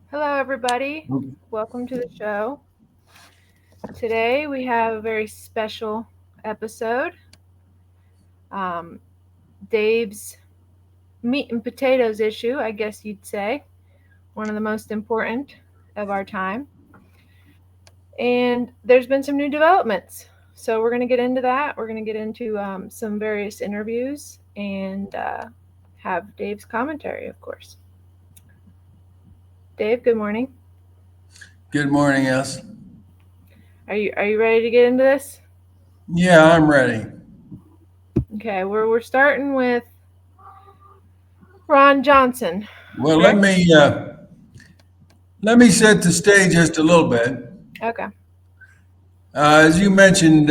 Hello, everybody. Welcome to the show. Today we have a very special episode. Um, Dave's meat and potatoes issue, I guess you'd say, one of the most important of our time. And there's been some new developments. So we're going to get into that. We're going to get into some various interviews and have Dave's commentary, of course. Dave, good morning. Good morning, yes. Are you ready to get into this? Yeah, I'm ready. Okay, we're starting with Ron Johnson. Well, let Correct? me let me set the stage just a little bit. Okay. As you mentioned,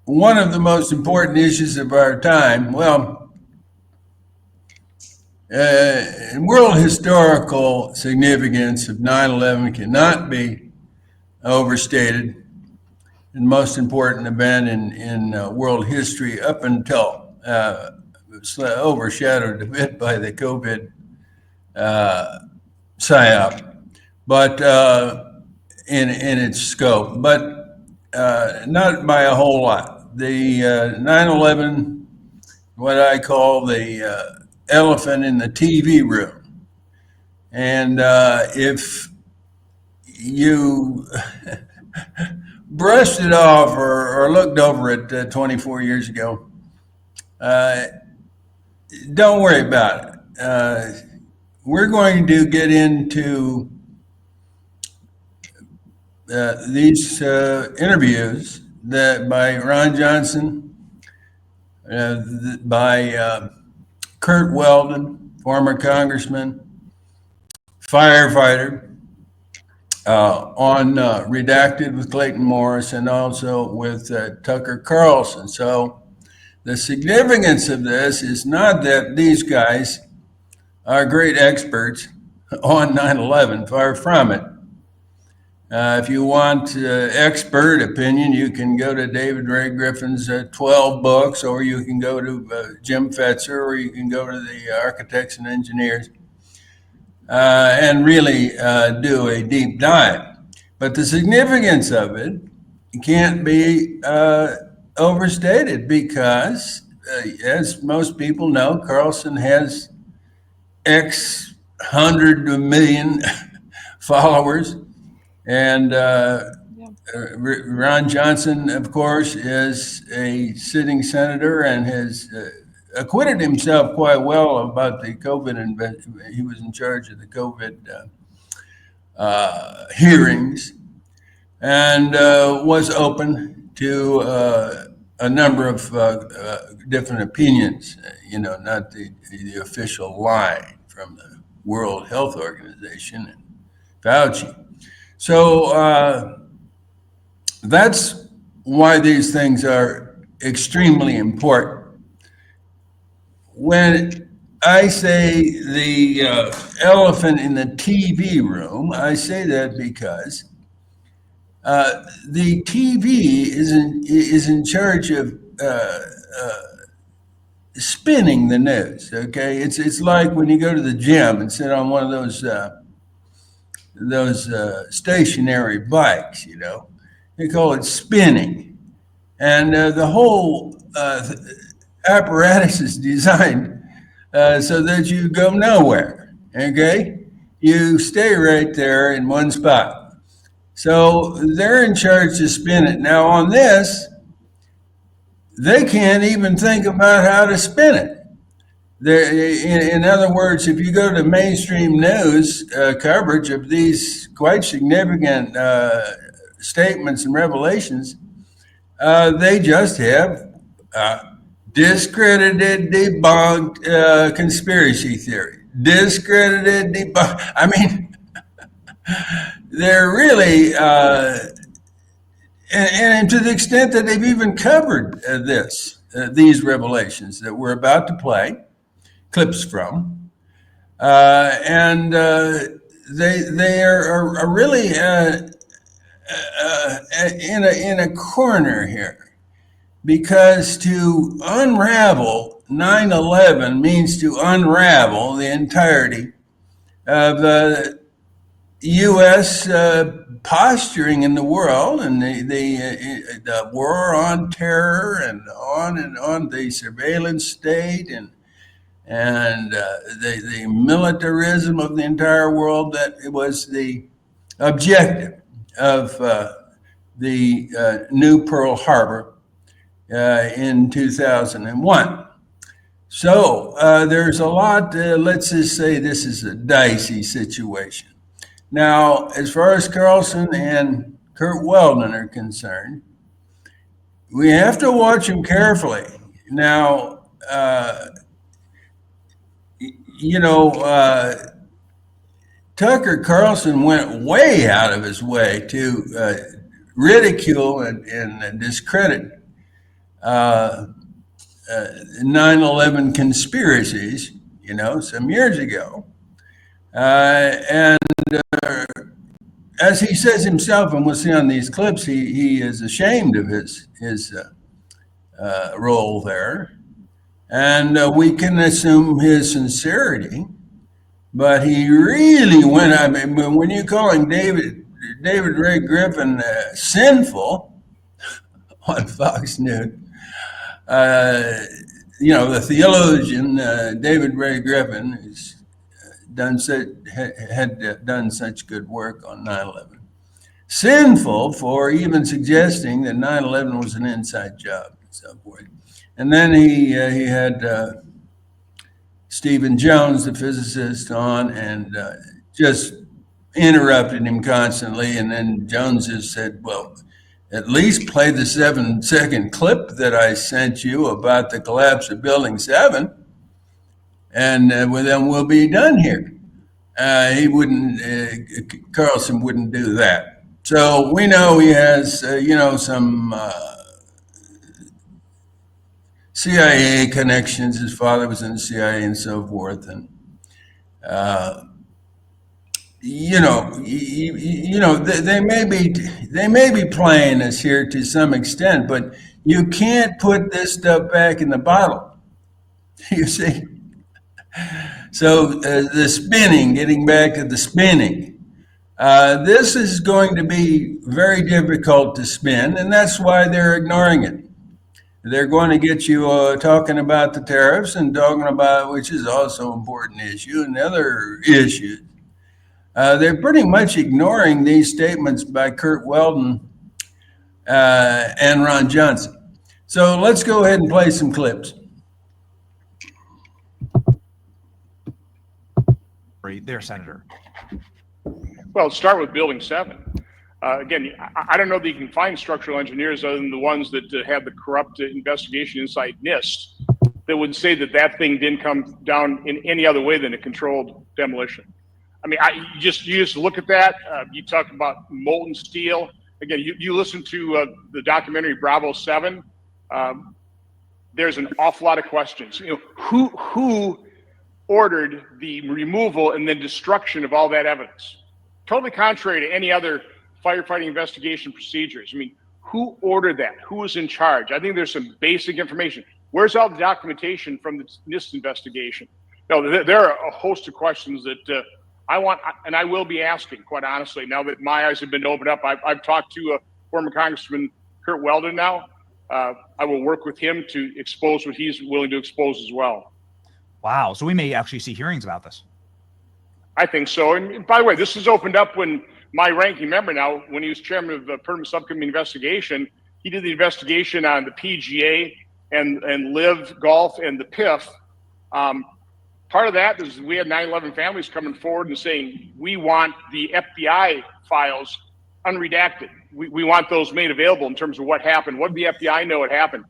one of the most important issues of our time. Well, world historical significance of 9/11 cannot be overstated. The most important event in world history up until overshadowed a bit by the COVID uh, psyop, but in its scope, but not by a whole lot. The 9/11, what I call the elephant in the TV room, and if you brushed it off or looked over it 24 years ago, uh, don't worry about it. We're going to get into these interviews that by Ron Johnson, by Kurt Weldon, former congressman, firefighter, on Redacted with Clayton Morris, and also with Tucker Carlson. So the significance of this is not that these guys are great experts on 9/11, far from it. If you want expert opinion, you can go to David Ray Griffin's 12 books, or you can go to Jim Fetzer, or you can go to the architects and engineers and really do a deep dive. But the significance of it can't be overstated because, as most people know, Carlson has X hundred million followers. And Yeah. Ron Johnson, of course, is a sitting senator and has acquitted himself quite well about the COVID. He was in charge of the COVID hearings and was open to a number of different opinions. Not the official line from the World Health Organization and Fauci. So that's why these things are extremely important. When I say the elephant in the TV room, I say that because the TV is in charge of uh, spinning the news. Okay, it's like when you go to the gym and sit on one of those stationary bikes. They call it spinning, and the whole apparatus is designed so that you go nowhere. Okay, you stay right there in one spot. So they're in charge to spin it. Now on this, they can't even think about how to spin it. In other words, if you go to mainstream news coverage of these quite significant statements and revelations, they just have uh, discredited, debunked conspiracy theory. Discredited, debunked. I mean, they're really, and to the extent that they've even covered these revelations that we're about to play clips from, and they are really in a corner here because to unravel 9/11 means to unravel the entirety of U.S. Posturing in the world, and the war on terror, and on the surveillance state, and the militarism of the entire world. That it was the objective of the new Pearl Harbor in 2001. So there's a lot. Let's just say this is a dicey situation. Now, as far as Carlson and Kurt Weldon are concerned, we have to watch them carefully. Now, Tucker Carlson went way out of his way to ridicule and discredit 9/11 conspiracies, some years ago. And as he says himself, and we'll see on these clips, he is ashamed of his role there. And we can assume his sincerity, but he really went. I mean, when you call him David Ray Griffin sinful on Fox News, the theologian David Ray Griffin has had done such good work on 9/11. Sinful for even suggesting that 9/11 was an inside job and so forth. And then he had Stephen Jones, the physicist, on, and just interrupted him constantly. And then Jones just said, well, at least play the 7-second clip that I sent you about the collapse of Building 7, and then we'll be done here. Carlson wouldn't do that. So we know he has, some CIA connections. His father was in the CIA and so forth. And, they may be playing us here to some extent, but you can't put this stuff back in the bottle. You see? So the spinning, getting back to the spinning, this is going to be very difficult to spin, and that's why they're ignoring it. They're going to get you talking about the tariffs and talking about, which is also an important issue, and other issues. They're pretty much ignoring these statements by Kurt Weldon and Ron Johnson. So let's go ahead and play some clips. There, Senator. Well, start with Building 7. Again, I don't know that you can find structural engineers other than the ones that have the corrupt investigation inside NIST that would say that thing didn't come down in any other way than a controlled demolition. I mean, you just look at that. You talk about molten steel. Again, you listen to the documentary Bravo 7. There's an awful lot of questions. Who ordered the removal and then destruction of all that evidence? Totally contrary to any other firefighting investigation procedures. I mean, who ordered that? Who was in charge? I think there's some basic information. Where's all the documentation from the NIST investigation? No, there are a host of questions that I want, and I will be asking, quite honestly, now that my eyes have been opened up. I've talked to former Congressman Kurt Weldon now. I will work with him to expose what he's willing to expose as well. Wow. So we may actually see hearings about this. I think so. And by the way, this was opened up when my ranking member now, when he was chairman of the Permanent Subcommittee Investigation, he did the investigation on the PGA and LIV Golf and the PIF. Part of that is we had 9/11 families coming forward and saying, we want the FBI files unredacted. We want those made available in terms of what happened. What did the FBI know what happened?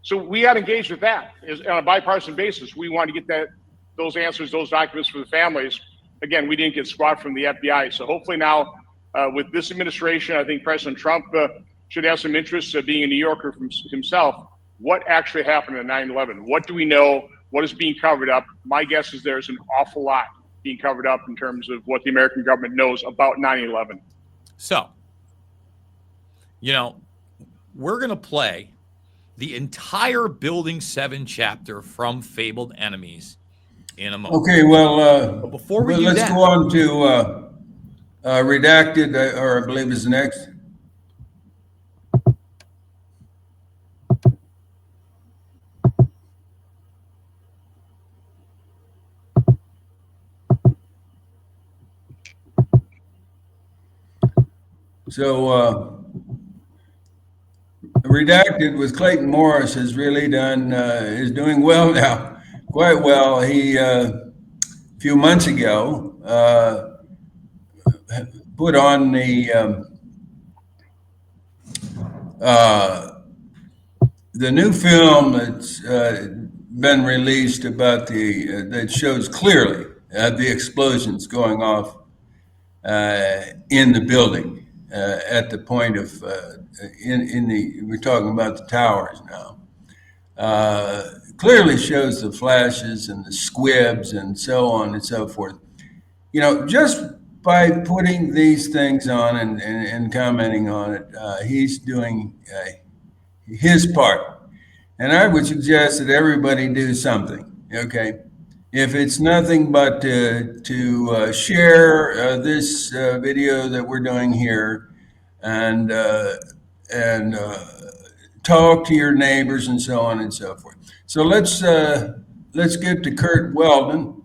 So we got engaged with that on a bipartisan basis. We wanted to get those answers, those documents for the families. Again, we didn't get squat from the FBI. So hopefully now with this administration, I think President Trump should have some interest being a New Yorker from himself. What actually happened in 9/11? What do we know? What is being covered up? My guess is there's an awful lot being covered up in terms of what the American government knows about 9/11. So, we're going to play the entire Building 7 chapter from Fabled Enemies in a moment. Okay, well, but before we let's go on to redacted, or I believe is next. So, redacted with Clayton Morris has really is doing well now, quite well. He, a few months ago, put on the new film that's been released about that shows clearly the explosions going off in the building at the point of we're talking about the towers now. Clearly shows the flashes and the squibs and so on and so forth. You know, just by putting these things on and commenting on it, he's doing his part. And I would suggest that everybody do something, okay? If it's nothing but to share this video that we're doing here and talk to your neighbors and so on and so forth. So let's get to Curt Weldon.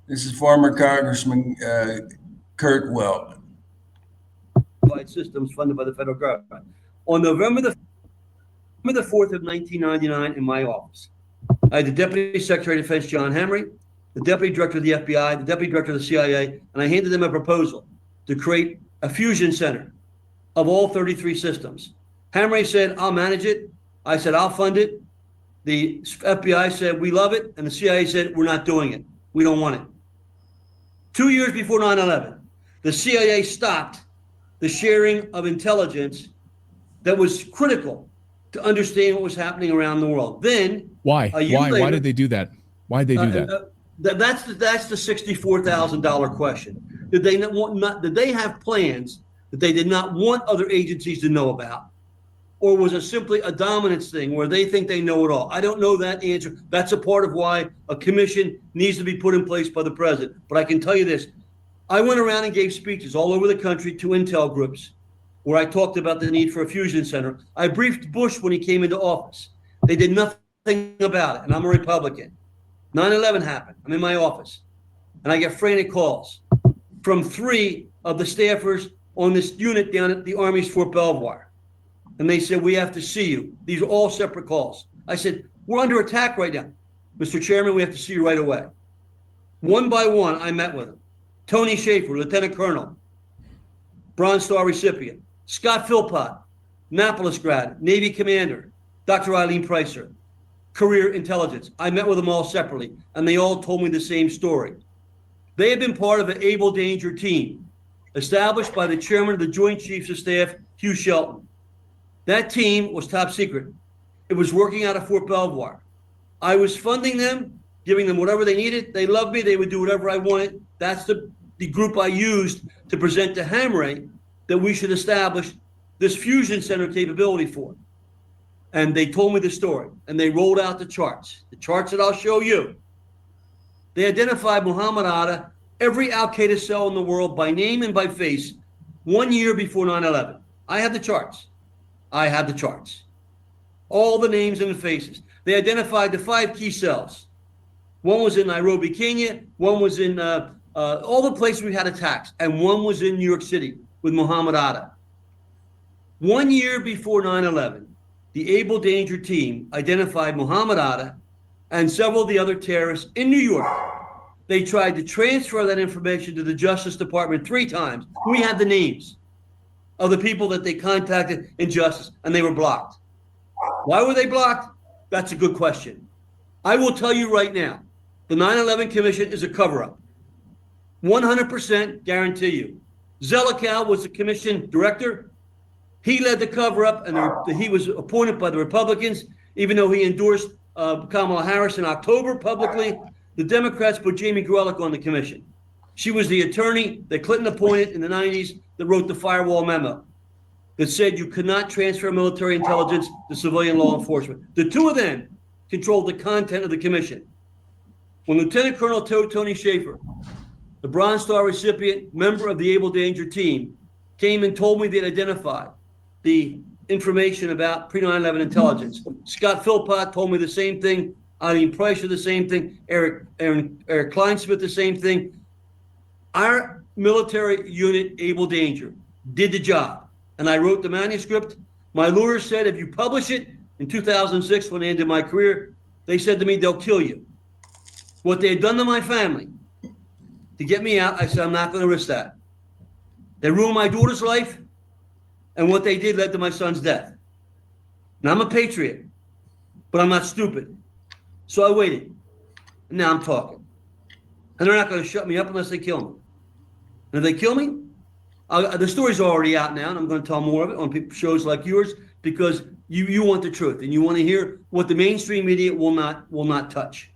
This is former Congressman Curt Weldon. Systems funded by the federal government. On November the 4th of 1999, in my office, I had the Deputy Secretary of Defense, John Hamre, the Deputy Director of the FBI, the Deputy Director of the CIA, and I handed them a proposal to create a fusion center of all 33 systems. Hamre said, I'll manage it. I said, I'll fund it. The FBI said, we love it. And the CIA said, we're not doing it. We don't want it. 2 years before 9/11, the CIA stopped the sharing of intelligence that was critical to understand what was happening around the world. Then, why? Later, why did they do that? Why did they do that? That's the $64,000 question. Did they have plans that they did not want other agencies to know about? Or was it simply a dominance thing where they think they know it all? I don't know that answer. That's a part of why a commission needs to be put in place by the president. But I can tell you this. I went around and gave speeches all over the country to intel groups where I talked about the need for a fusion center. I briefed Bush when he came into office. They did nothing about it, and I'm a Republican. 9/11 happened. I'm in my office, and I get frantic calls from 3 of the staffers on this unit down at the Army's Fort Belvoir. And they said, we have to see you. These are all separate calls. I said, we're under attack right now. Mr. Chairman, we have to see you right away. One by one, I met with them. Tony Shaffer, Lieutenant Colonel, Bronze Star recipient. Scott Philpott, Annapolis grad, Navy commander. Dr. Eileen Pricer, career intelligence. I met with them all separately, and they all told me the same story. They had been part of an Able Danger team established by the chairman of the Joint Chiefs of Staff, Hugh Shelton. That team was top secret. It was working out of Fort Belvoir. I was funding them, giving them whatever they needed. They loved me. They would do whatever I wanted. That's the group I used to present to Hamre that we should establish this fusion center capability for. And they told me the story, and they rolled out the charts that I'll show you. They identified Muhammad Atta, every Al-Qaeda cell in the world by name and by face, 1 year before 9/11. I have the charts. All the names and the faces. They identified the 5 key cells. One was in Nairobi, Kenya. One was in all the places we had attacks. And one was in New York City with Muhammad Atta. 1 year before 9/11, the Able Danger team identified Muhammad Atta and several of the other terrorists in New York. They tried to transfer that information to the Justice Department 3 times. We had the names of the people that they contacted in Justice, and they were blocked. Why were they blocked? That's a good question. I will tell you right now, the 9/11 Commission is a cover-up. 100% guarantee you. Zelikow was the commission director. He led the cover-up, and he was appointed by the Republicans, even though he endorsed Kamala Harris in October publicly. The Democrats put Jamie Gorelick on the commission. She was the attorney that Clinton appointed in the 90s that wrote the firewall memo that said you could not transfer military intelligence to civilian law enforcement. The 2 of them controlled the content of the commission. When Lieutenant Colonel Tony Shaffer the Bronze Star recipient, member of the Able Danger team, came and told me they'd identified the information about pre-9/11 intelligence. Scott Philpott told me the same thing. Eileen Preischer, the same thing. Eric Kleinsmith, the same thing. Our military unit, Able Danger, did the job. And I wrote the manuscript. My lawyers said, if you publish it in 2006, when I ended my career, they said to me, they'll kill you. What they had done to my family to get me out, I said, I'm not going to risk that. They ruined my daughter's life, and what they did led to my son's death. Now, I'm a patriot, but I'm not stupid. So I waited. And now I'm talking. And they're not going to shut me up unless they kill me. And if they kill me, the story's already out now, and I'm going to tell more of it on shows like yours, because you want the truth, and you want to hear what the mainstream media will not touch.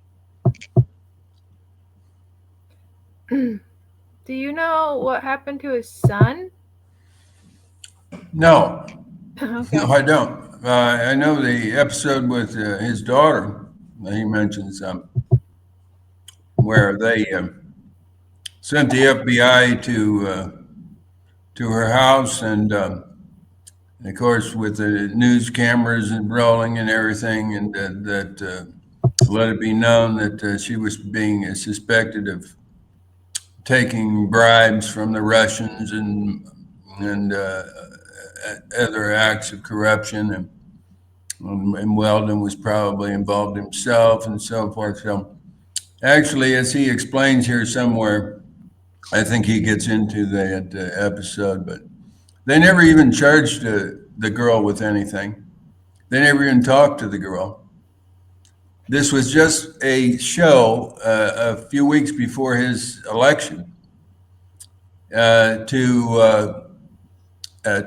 Do you know what happened to his son? No, Okay. no, I don't. I know the episode with his daughter. He mentions where they sent the FBI to her house, and of course, with the news cameras and rolling and everything, and that let it be known that she was being suspected of taking bribes from the Russians and other acts of corruption, and Weldon was probably involved himself and so forth. So actually, as he explains here somewhere, I think he gets into that episode, but they never even charged the girl with anything. They never even talked to the girl. This was just a show a few weeks before his election to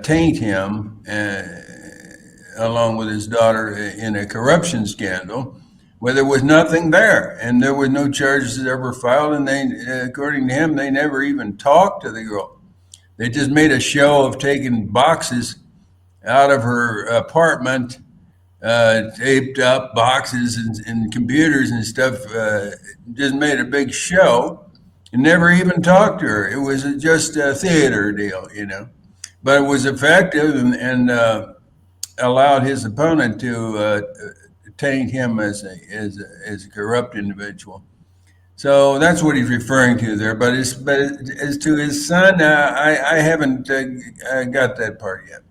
taint him along with his daughter in a corruption scandal where there was nothing there, and there were no charges ever filed, and they, according to him, they never even talked to the girl. They just made a show of taking boxes out of her apartment, taped up boxes and computers and stuff, just made a big show and never even talked to her. It was just a theater deal, but it was effective and allowed his opponent to taint him as a corrupt individual. So that's what he's referring to there. But as to his son, I haven't got that part yet.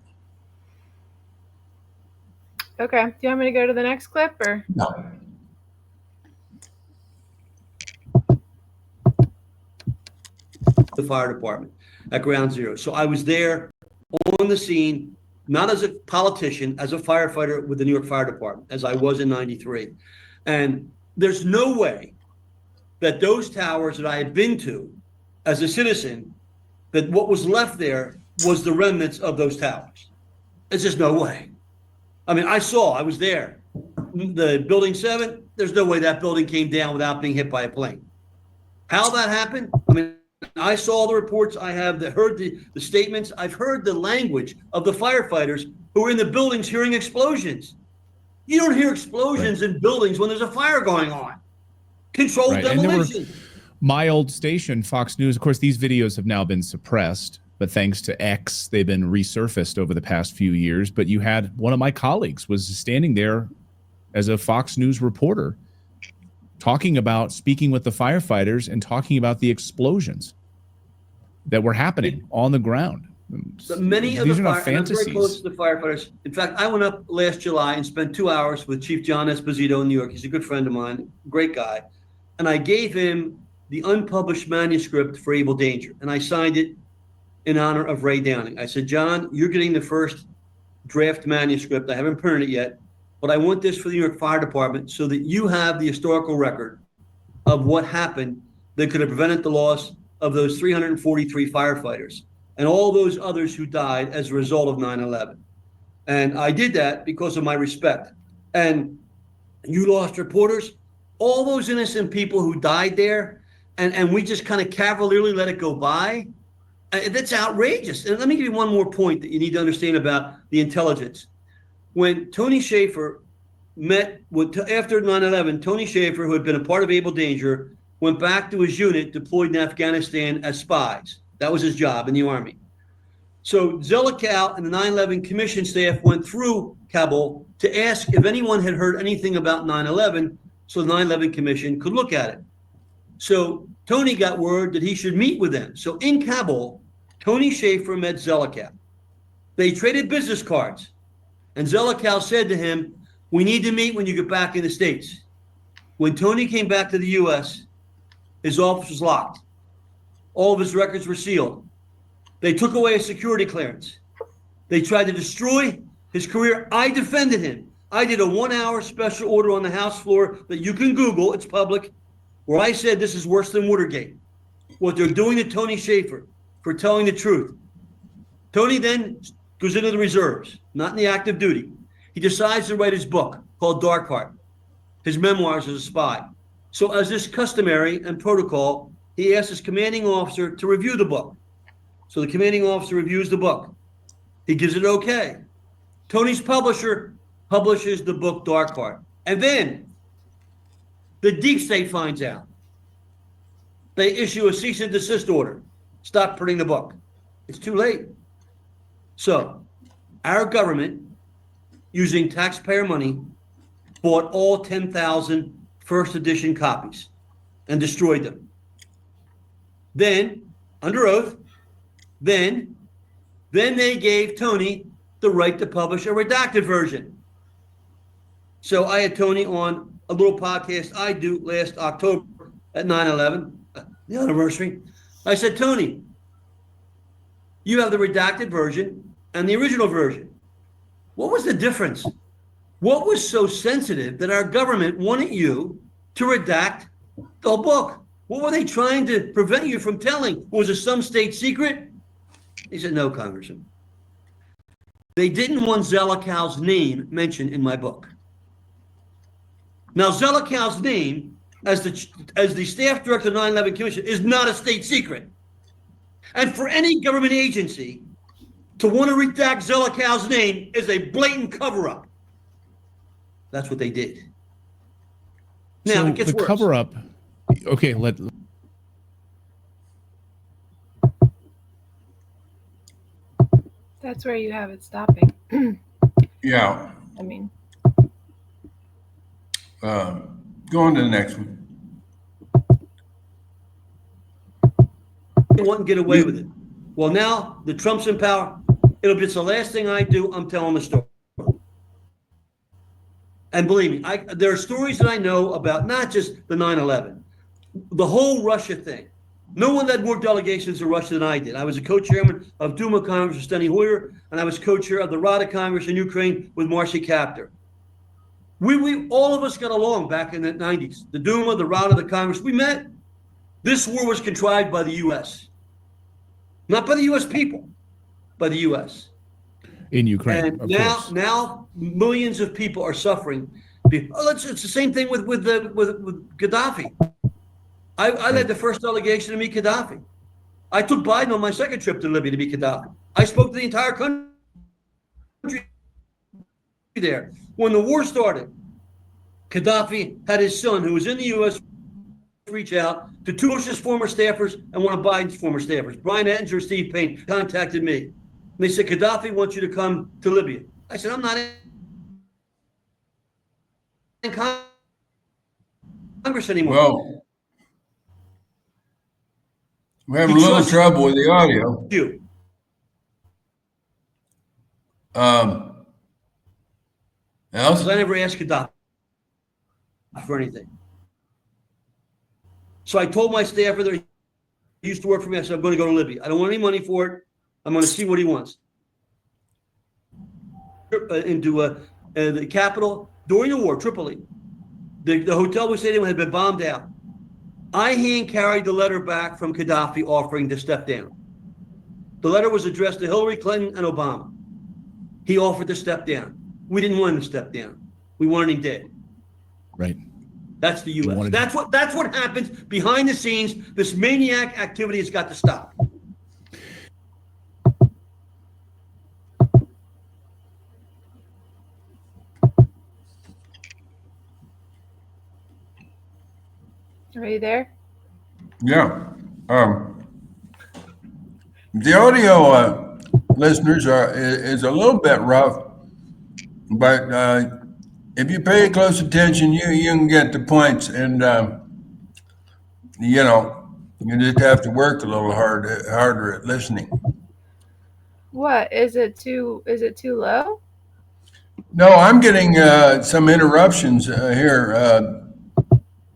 Okay. Do you want me to go to the next clip, or? No. The fire department at Ground Zero. So I was there on the scene, not as a politician, as a firefighter with the New York Fire Department, as I was in '93. And there's no way that those towers that I had been to as a citizen, that what was left there was the remnants of those towers. There's just no way. I mean, I was there. The Building 7, there's no way that building came down without being hit by a plane. How that happened? I mean, I saw the reports. I have heard the statements. I've heard the language of the firefighters who were in the buildings hearing explosions. You don't hear explosions in buildings when there's a fire going on. Controlled demolition. My old station, Fox News, of course, these videos have now been suppressed, but thanks to X, they've been resurfaced over the past few years. But you had one of my colleagues was standing there as a Fox News reporter speaking with the firefighters and talking about the explosions that were happening on the ground. But many of these the are not fantasies. I'm very close to the firefighters. In fact, I went up last July and spent 2 hours with Chief John Esposito in New York. He's a good friend of mine, great guy. And I gave him the unpublished manuscript for Able Danger, and I signed it in honor of Ray Downing. I said, John, you're getting the first draft manuscript. I haven't printed it yet, but I want this for the New York Fire Department so that you have the historical record of what happened that could have prevented the loss of those 343 firefighters and all those others who died as a result of 9/11. And I did that because of my respect. And you lost reporters, all those innocent people who died there, and we just kind of cavalierly let it go by. That's outrageous. And let me give you one more point that you need to understand about the intelligence. When Tony Shaffer met after 9/11, Tony Shaffer, who had been a part of Able Danger, went back to his unit deployed in Afghanistan as spies. That was his job in the Army. So Zelikow and the 9/11 Commission staff went through Kabul to ask if anyone had heard anything about 9/11 so the 9/11 Commission could look at it. So Tony got word that he should meet with them. So in Kabul, Tony Shaffer met Zelikow. They traded business cards. And Zelikow said to him, "We need to meet when you get back in the States." When Tony came back to the U.S., his office was locked. All of his records were sealed. They took away his security clearance. They tried to destroy his career. I defended him. I did a 1-hour special order on the House floor that you can Google, it's public, where I said this is worse than Watergate. What they're doing to Tony Shaffer for telling the truth. Tony then goes into the reserves, not in the active duty. He decides to write his book called Dark Heart, his memoirs as a spy. So as is customary and protocol, he asks his commanding officer to review the book. So the commanding officer reviews the book. He gives it okay. Tony's publisher publishes the book Dark Heart. And then the deep state finds out. They issue a cease and desist order. Stop printing the book. It's too late. So our government, using taxpayer money, bought all 10,000 first edition copies and destroyed them. Then, under oath, then they gave Tony the right to publish a redacted version. So I had Tony on a little podcast I do last October at 9/11, the anniversary. I said, "Tony, you have the redacted version and the original version. What was the difference? What was so sensitive that our government wanted you to redact the book? What were they trying to prevent you from telling? Was it some state secret?" He said, "No, Congressman. They didn't want Zelikow's name mentioned in my book." Now, Zelikow's name as the staff director of the 9/11 Commission is not a state secret. And for any government agency to want to redact Zelikow's name is a blatant cover-up. That's what they did. Now, So it gets the worse. cover-up. Okay, That's where you have it stopping. Yeah. I mean, Go on to the next one. They want to get away with it. Well, now the Trump's in power. It'll be it's the last thing I do. I'm telling the story. And believe me, there are stories that I know about, not just the 9/11, the whole Russia thing. No one led more delegations to Russia than I did. I was a co-chairman of Duma Congress with Steny Hoyer, and I was co-chair of the Rada Congress in Ukraine with Marcy Kaptur. We all of us got along back in the 90s. The Duma, the Rada, the Congress, we met. This war was contrived by the U.S. Not by the U.S. people, by the U.S. in Ukraine, And of now, course. now millions of people are suffering. It's the same thing with Gaddafi. I led the first delegation to meet Gaddafi. I took Biden on my second trip to Libya to meet Gaddafi. I spoke to the entire country there. When the war started, Gaddafi had his son, who was in the U.S., reach out to two of Bush's former staffers and one of Biden's former staffers. Brian Ettinger, Steve Payne contacted me. And they said, "Gaddafi wants you to come to Libya." I said, "I'm not in Congress anymore." Well, we're having a little trouble with the audio. You. Else? Because I never asked Gaddafi for anything. So I told my staffer that he used to work for me, I said, "I'm going to go to Libya. I don't want any money for it. I'm going to see what he wants." Into the capital during the war, Tripoli. The hotel we stayed in had been bombed out. I hand carried the letter back from Gaddafi offering to step down. The letter was addressed to Hillary Clinton and Obama. He offered to step down. We didn't want him to step down. We wanted him dead. Right. That's the U.S. That's what happens behind the scenes. This maniac activity has got to stop. are you there? Yeah. The audio listeners is a little bit rough, but if you pay close attention, you can get the points, and you know, you just have to work a little harder at listening. What is it too? Is it too low? No, I'm getting some interruptions here.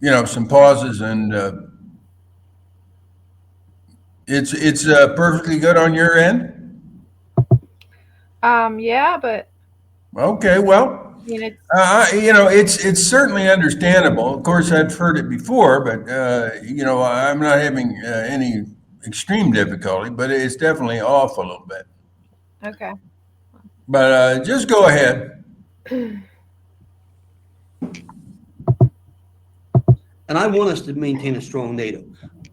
You know, some pauses, and it's perfectly good on your end. Yeah, but Okay, well, I mean, it's you know, it's certainly understandable. Of course, I've heard it before, but you know, I'm not having any extreme difficulty, but it's definitely off a little bit. okay. But just go ahead. And I want us to maintain a strong NATO.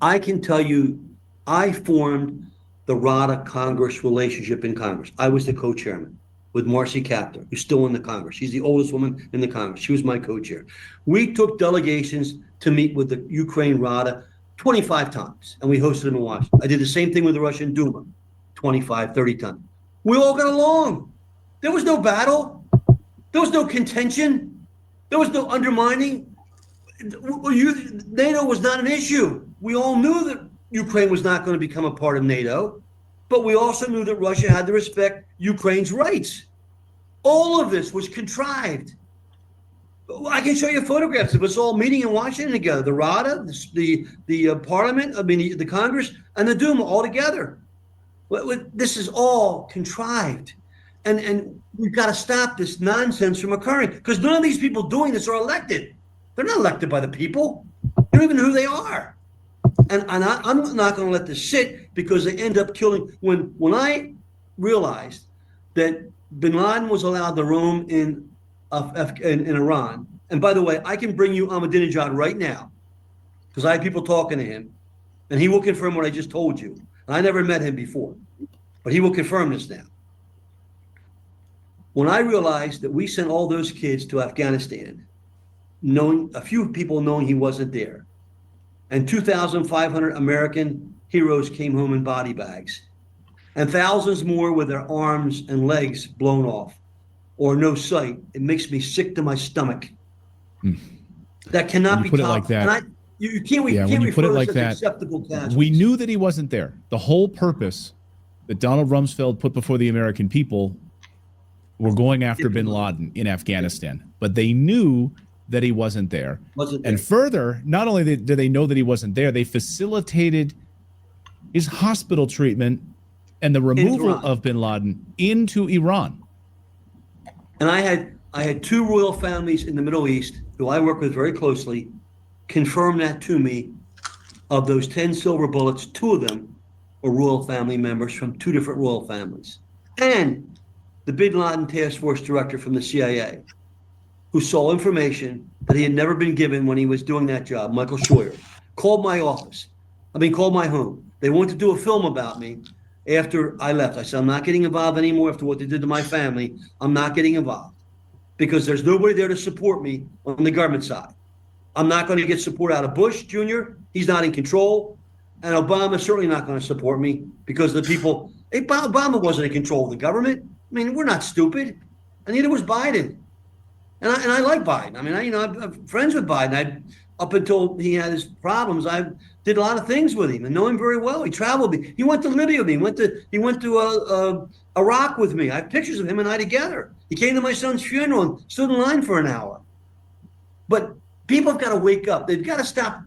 I can tell you, I formed the RADA Congress relationship in Congress. I was the co-chairman with Marcy Kaptur, who's still in the Congress. She's the oldest woman in the Congress. She was my co-chair. We took delegations to meet with the Ukraine RADA 25 times, and we hosted them in Washington. I did the same thing with the Russian Duma 25, 30 times. We all got along. There was no battle. There was no contention. There was no undermining. NATO was not an issue. We all knew that Ukraine was not going to become a part of NATO, but we also knew that Russia had to respect Ukraine's rights. All of this was contrived. I can show you photographs of us all meeting in Washington together, the RADA, the Parliament, I mean, the Congress, and the Duma all together. This is all contrived. And we've got to stop this nonsense from occurring, because none of these people doing this are elected. They're not elected by the people. They don't even know who they are. And I'm not going to let this sit, because they end up killing. When I realized that bin Laden was allowed to roam in Iran, and by the way, I can bring you Ahmadinejad right now, because I have people talking to him, and he will confirm what I just told you. And I never met him before, but he will confirm this now. When I realized that we sent all those kids to Afghanistan, knowing a few people knowing he wasn't there, and 2,500 American heroes came home in body bags, and thousands more with their arms and legs blown off or no sight, it makes me sick to my stomach. That cannot be put it like that. And you can't when you refer put it to like this as that, acceptable casualties. we knew that he wasn't there. The whole purpose that Donald Rumsfeld put before the American people were going after bin Laden in Afghanistan, but they knew that he wasn't there. And further, not only did they know that he wasn't there, they facilitated his hospital treatment and the removal of bin Laden into Iran. And I had two royal families in the Middle East who I work with very closely confirm that to me. Of those 10 silver bullets, 2 of them were royal family members from 2 different royal families. And the bin Laden task force director from the CIA, who saw information that he had never been given when he was doing that job, Michael Scheuer, called my office. Called my home. They wanted to do a film about me after I left. I said, I'm not getting involved anymore after what they did to my family. I'm not getting involved because there's nobody there to support me on the government side. I'm not going to get support out of Bush Jr. He's not in control. And Obama's certainly not going to support me because the people, Obama wasn't in control of the government. I mean, we're not stupid. And neither was Biden. And I like Biden. I mean, I'm friends with Biden. Up until he had his problems, I did a lot of things with him and know him very well. He traveled with me. He went to Libya with me. He went to Iraq with me. I have pictures of him and I together. He came to my son's funeral and stood in line for an hour. But people have got to wake up. They've got to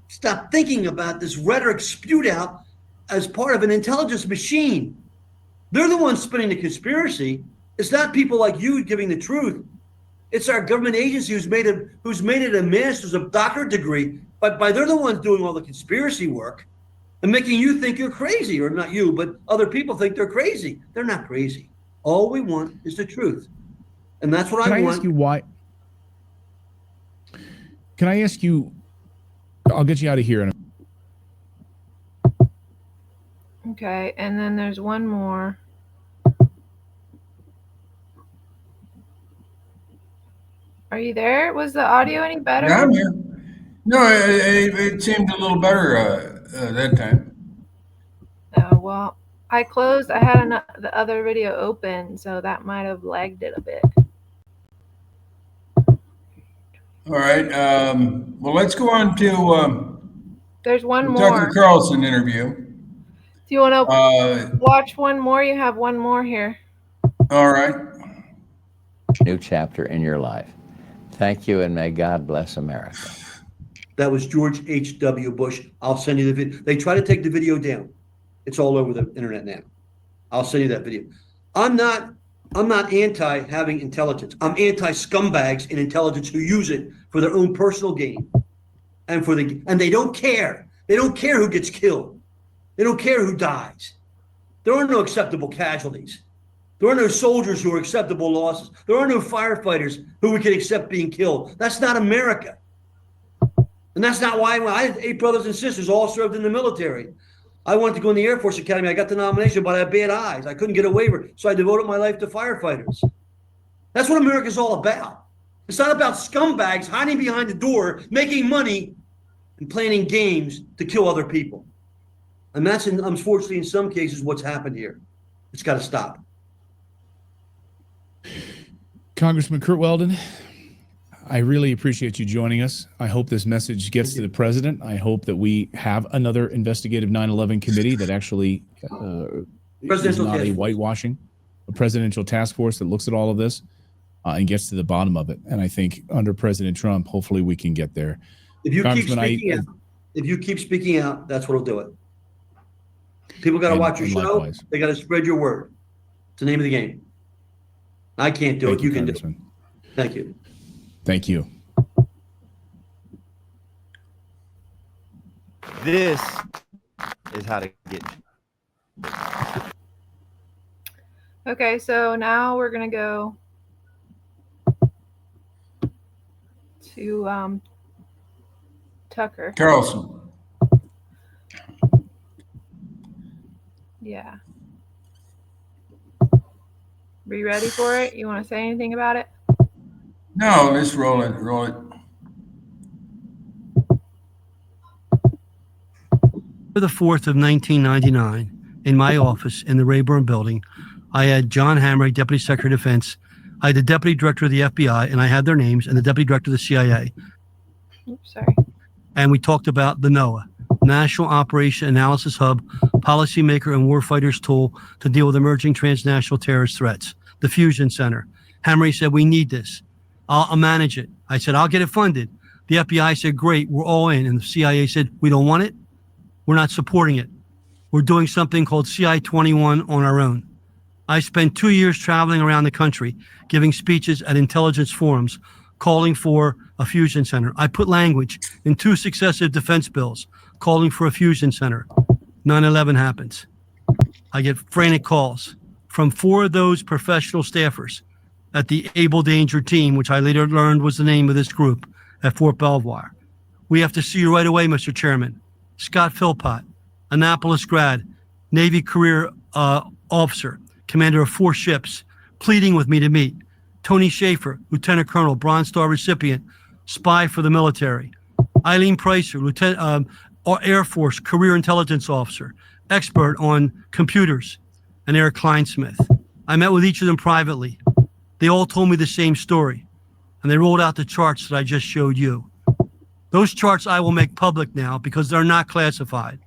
stop thinking about this rhetoric spewed out as part of an intelligence machine. They're the ones spinning the conspiracy. It's not people like you giving the truth. It's our government agency who's made it a master's of doctorate degree, but they're the ones doing all the conspiracy work and making you think you're crazy, or not you, but other people think they're crazy. They're not crazy. All we want is the truth, and that's what I want. Can I ask you why? Can I ask you? I'll get you out of here. Okay, and then there's one more. Are you there? Was the audio any better? Yeah, I'm here. No, it seemed a little better that time. Oh, well, I closed. I had the other video open, so that might have lagged it a bit. All right. Well, let's go on to There's one the more. Tucker Carlson interview. Do you want to Uh, watch one more? You have one more here. all right. New chapter in your life. Thank you, and may God bless America. That was George H.W. Bush. I'll send you the video. They try to take the video down. It's all over the internet now. I'll send you that video. I'm not anti having intelligence. I'm anti scumbags in intelligence who use it for their own personal gain. And they don't care. They don't care who gets killed. They don't care who dies. There are no acceptable casualties. There are no soldiers who are acceptable losses. There are no firefighters who we can accept being killed. That's not America. And that's not why I had 8 brothers and sisters all served in the military. I wanted to go in the Air Force Academy. I got the nomination, but I had bad eyes. I couldn't get a waiver, so I devoted my life to firefighters. That's what America's all about. It's not about scumbags hiding behind the door, making money, and planning games to kill other people. And that's, unfortunately, in some cases, what's happened here. It's got to stop. Congressman Curt Weldon, I really appreciate you joining us. I hope this message gets to the president. I hope that we have another investigative 9/11 committee that actually is not a whitewashing, a presidential task force that looks at all of this and gets to the bottom of it. And I think under President Trump, hopefully we can get there. If you keep speaking out, that's what'll do it. People got to watch your show. Likewise. They got to spread your word. It's the name of the game. I can't do it. You can do it. Thank you. Thank you. This is how to get. Okay, so now we're going to go to Tucker. Carlson. Yeah. Are you ready for it? You want to say anything about it? No, let's roll it. Roll it. For the 4th of 1999, in my office in the Rayburn building, I had John Hamrick, Deputy Secretary of Defense. I had the Deputy Director of the FBI, and I had their names, and the Deputy Director of the CIA. Oops, sorry. And we talked about the NOAA, National Operation Analysis Hub, policymaker and warfighters tool to deal with emerging transnational terrorist threats. The Fusion Center. Hamrick said, we need this. I'll manage it. I said, I'll get it funded. The FBI said, great, we're all in. And the CIA said, we don't want it. We're not supporting it. We're doing something called CI-21 on our own. I spent 2 years traveling around the country, giving speeches at intelligence forums, calling for a fusion center. I put language in 2 successive defense bills, calling for a fusion center. 9/11 happens. I get frantic calls from 4 of those professional staffers at the Able Danger Team, which I later learned was the name of this group at Fort Belvoir. We have to see you right away, Mr. Chairman. Scott Philpott, Annapolis grad, Navy career officer, commander of 4 ships, pleading with me to meet. Tony Schaefer, Lieutenant Colonel, Bronze Star recipient, spy for the military. Eileen Pricer, Lieutenant, Air Force career intelligence officer, expert on computers, and Eric Kleinsmith. I met with each of them privately. They all told me the same story, and they rolled out the charts that I just showed you. Those charts I will make public now because they're not classified.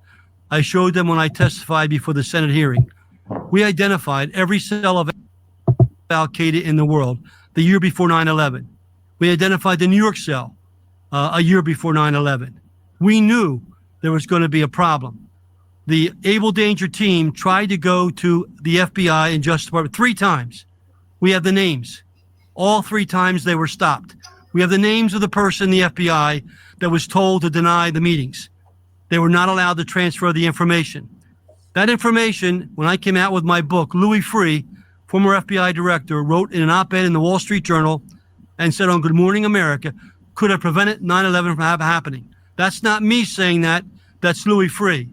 I showed them when I testified before the Senate hearing. We identified every cell of Al-Qaeda in the world the year before 9/11. We identified the New York cell a year before 9/11. We knew there was going to be a problem. The Able Danger Team tried to go to the FBI and Justice Department 3 times. We have the names. All 3 times they were stopped. We have the names of the person in the FBI that was told to deny the meetings. They were not allowed to transfer the information. That information, when I came out with my book, Louis Freeh, former FBI director, wrote in an op-ed in the Wall Street Journal and said on Good Morning America, could have prevented 9/11 from happening. That's not me saying that. That's Louis Freeh.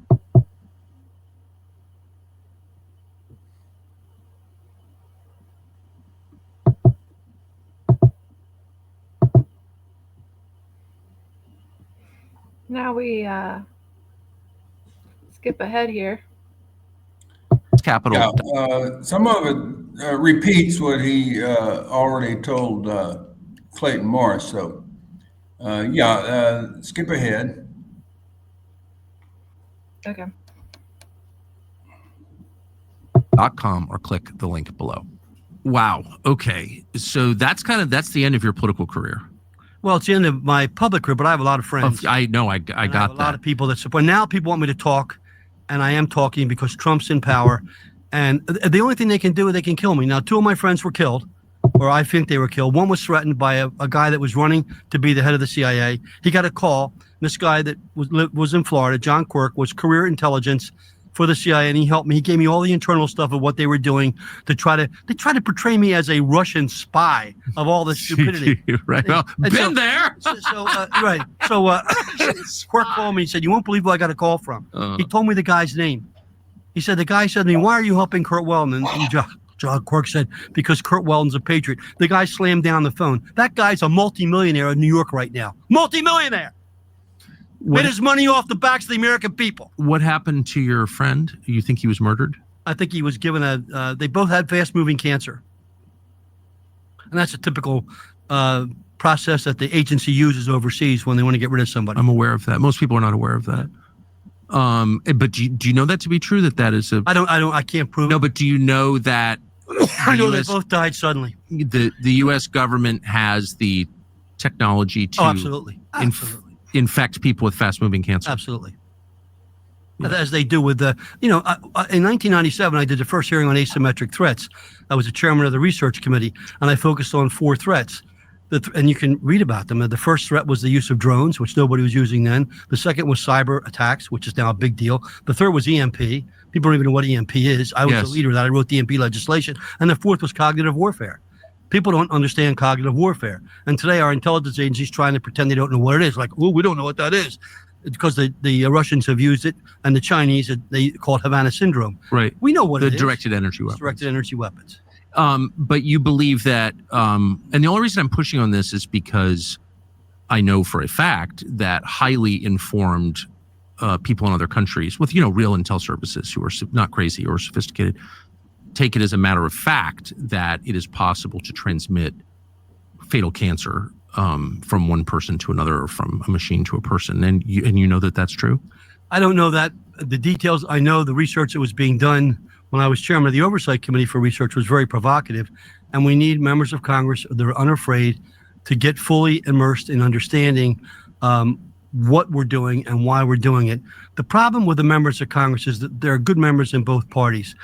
Now we skip ahead here. Capital. Yeah, some of it repeats what he already told Clayton Morris. So, skip ahead. Okay. .com or click the link below. Wow. Okay. So that's the end of your political career. Well, it's the end of my public career, but I have a lot of friends. I know. I got have that. A lot of people that support. Now people want me to talk, and I am talking because Trump's in power. And the only thing they can do is they can kill me. Now, 2 of my friends were killed, or I think they were killed. One was threatened by a guy that was running to be the head of the CIA. He got a call. This guy that was in Florida, John Quirk, was career intelligence for the CIA, and he helped me. He gave me all the internal stuff of what they were doing to try to portray me as a Russian spy of all this stupidity. Right. Well, been there. Right. So Quirk called me and said, "You won't believe who I got a call from." He told me the guy's name. He said, the guy said to me, "Why are you helping Kurt Weldon?" And John Quirk said, "Because Kurt Weldon's a patriot." The guy slammed down the phone. That guy's a multimillionaire in New York right now. Multimillionaire. Made his money off the backs of the American people. What happened to your friend? You think he was murdered? I think he was given they both had fast-moving cancer. And that's a typical process that the agency uses overseas when they want to get rid of somebody. I'm aware of that. Most people are not aware of that. But do you know that to be true, that is a... I can't prove it. No, but do you know that... I know they both died suddenly. The U.S. government has the technology to... Oh, absolutely. infect people with fast-moving cancer. Absolutely. Yeah. As they do with the, in 1997, I did the first hearing on asymmetric threats. I was the chairman of the research committee, and I focused on 4 threats. And you can read about them. The first threat was the use of drones, which nobody was using then. The second was cyber attacks, which is now a big deal. The third was EMP. People don't even know what EMP is. I was the leader of that. I wrote the EMP legislation. And the fourth was cognitive warfare. People don't understand cognitive warfare. And today our intelligence agencies trying to pretend they don't know what it is. Like, oh, we don't know what that is. Because the Russians have used it, and the Chinese, they call it Havana syndrome. Right. We know what it is. The directed energy weapons. Directed energy weapons. But you believe that, and the only reason I'm pushing on this is because I know for a fact that highly informed people in other countries with, real intel services who are not crazy or sophisticated, take it as a matter of fact that it is possible to transmit fatal cancer from one person to another, or from a machine to a person. And you know that that's true? I don't know that. The details, I know the research that was being done when I was chairman of the Oversight Committee for Research was very provocative. And we need members of Congress that are unafraid to get fully immersed in understanding what we're doing and why we're doing it. The problem with the members of Congress is that there are good members in both parties,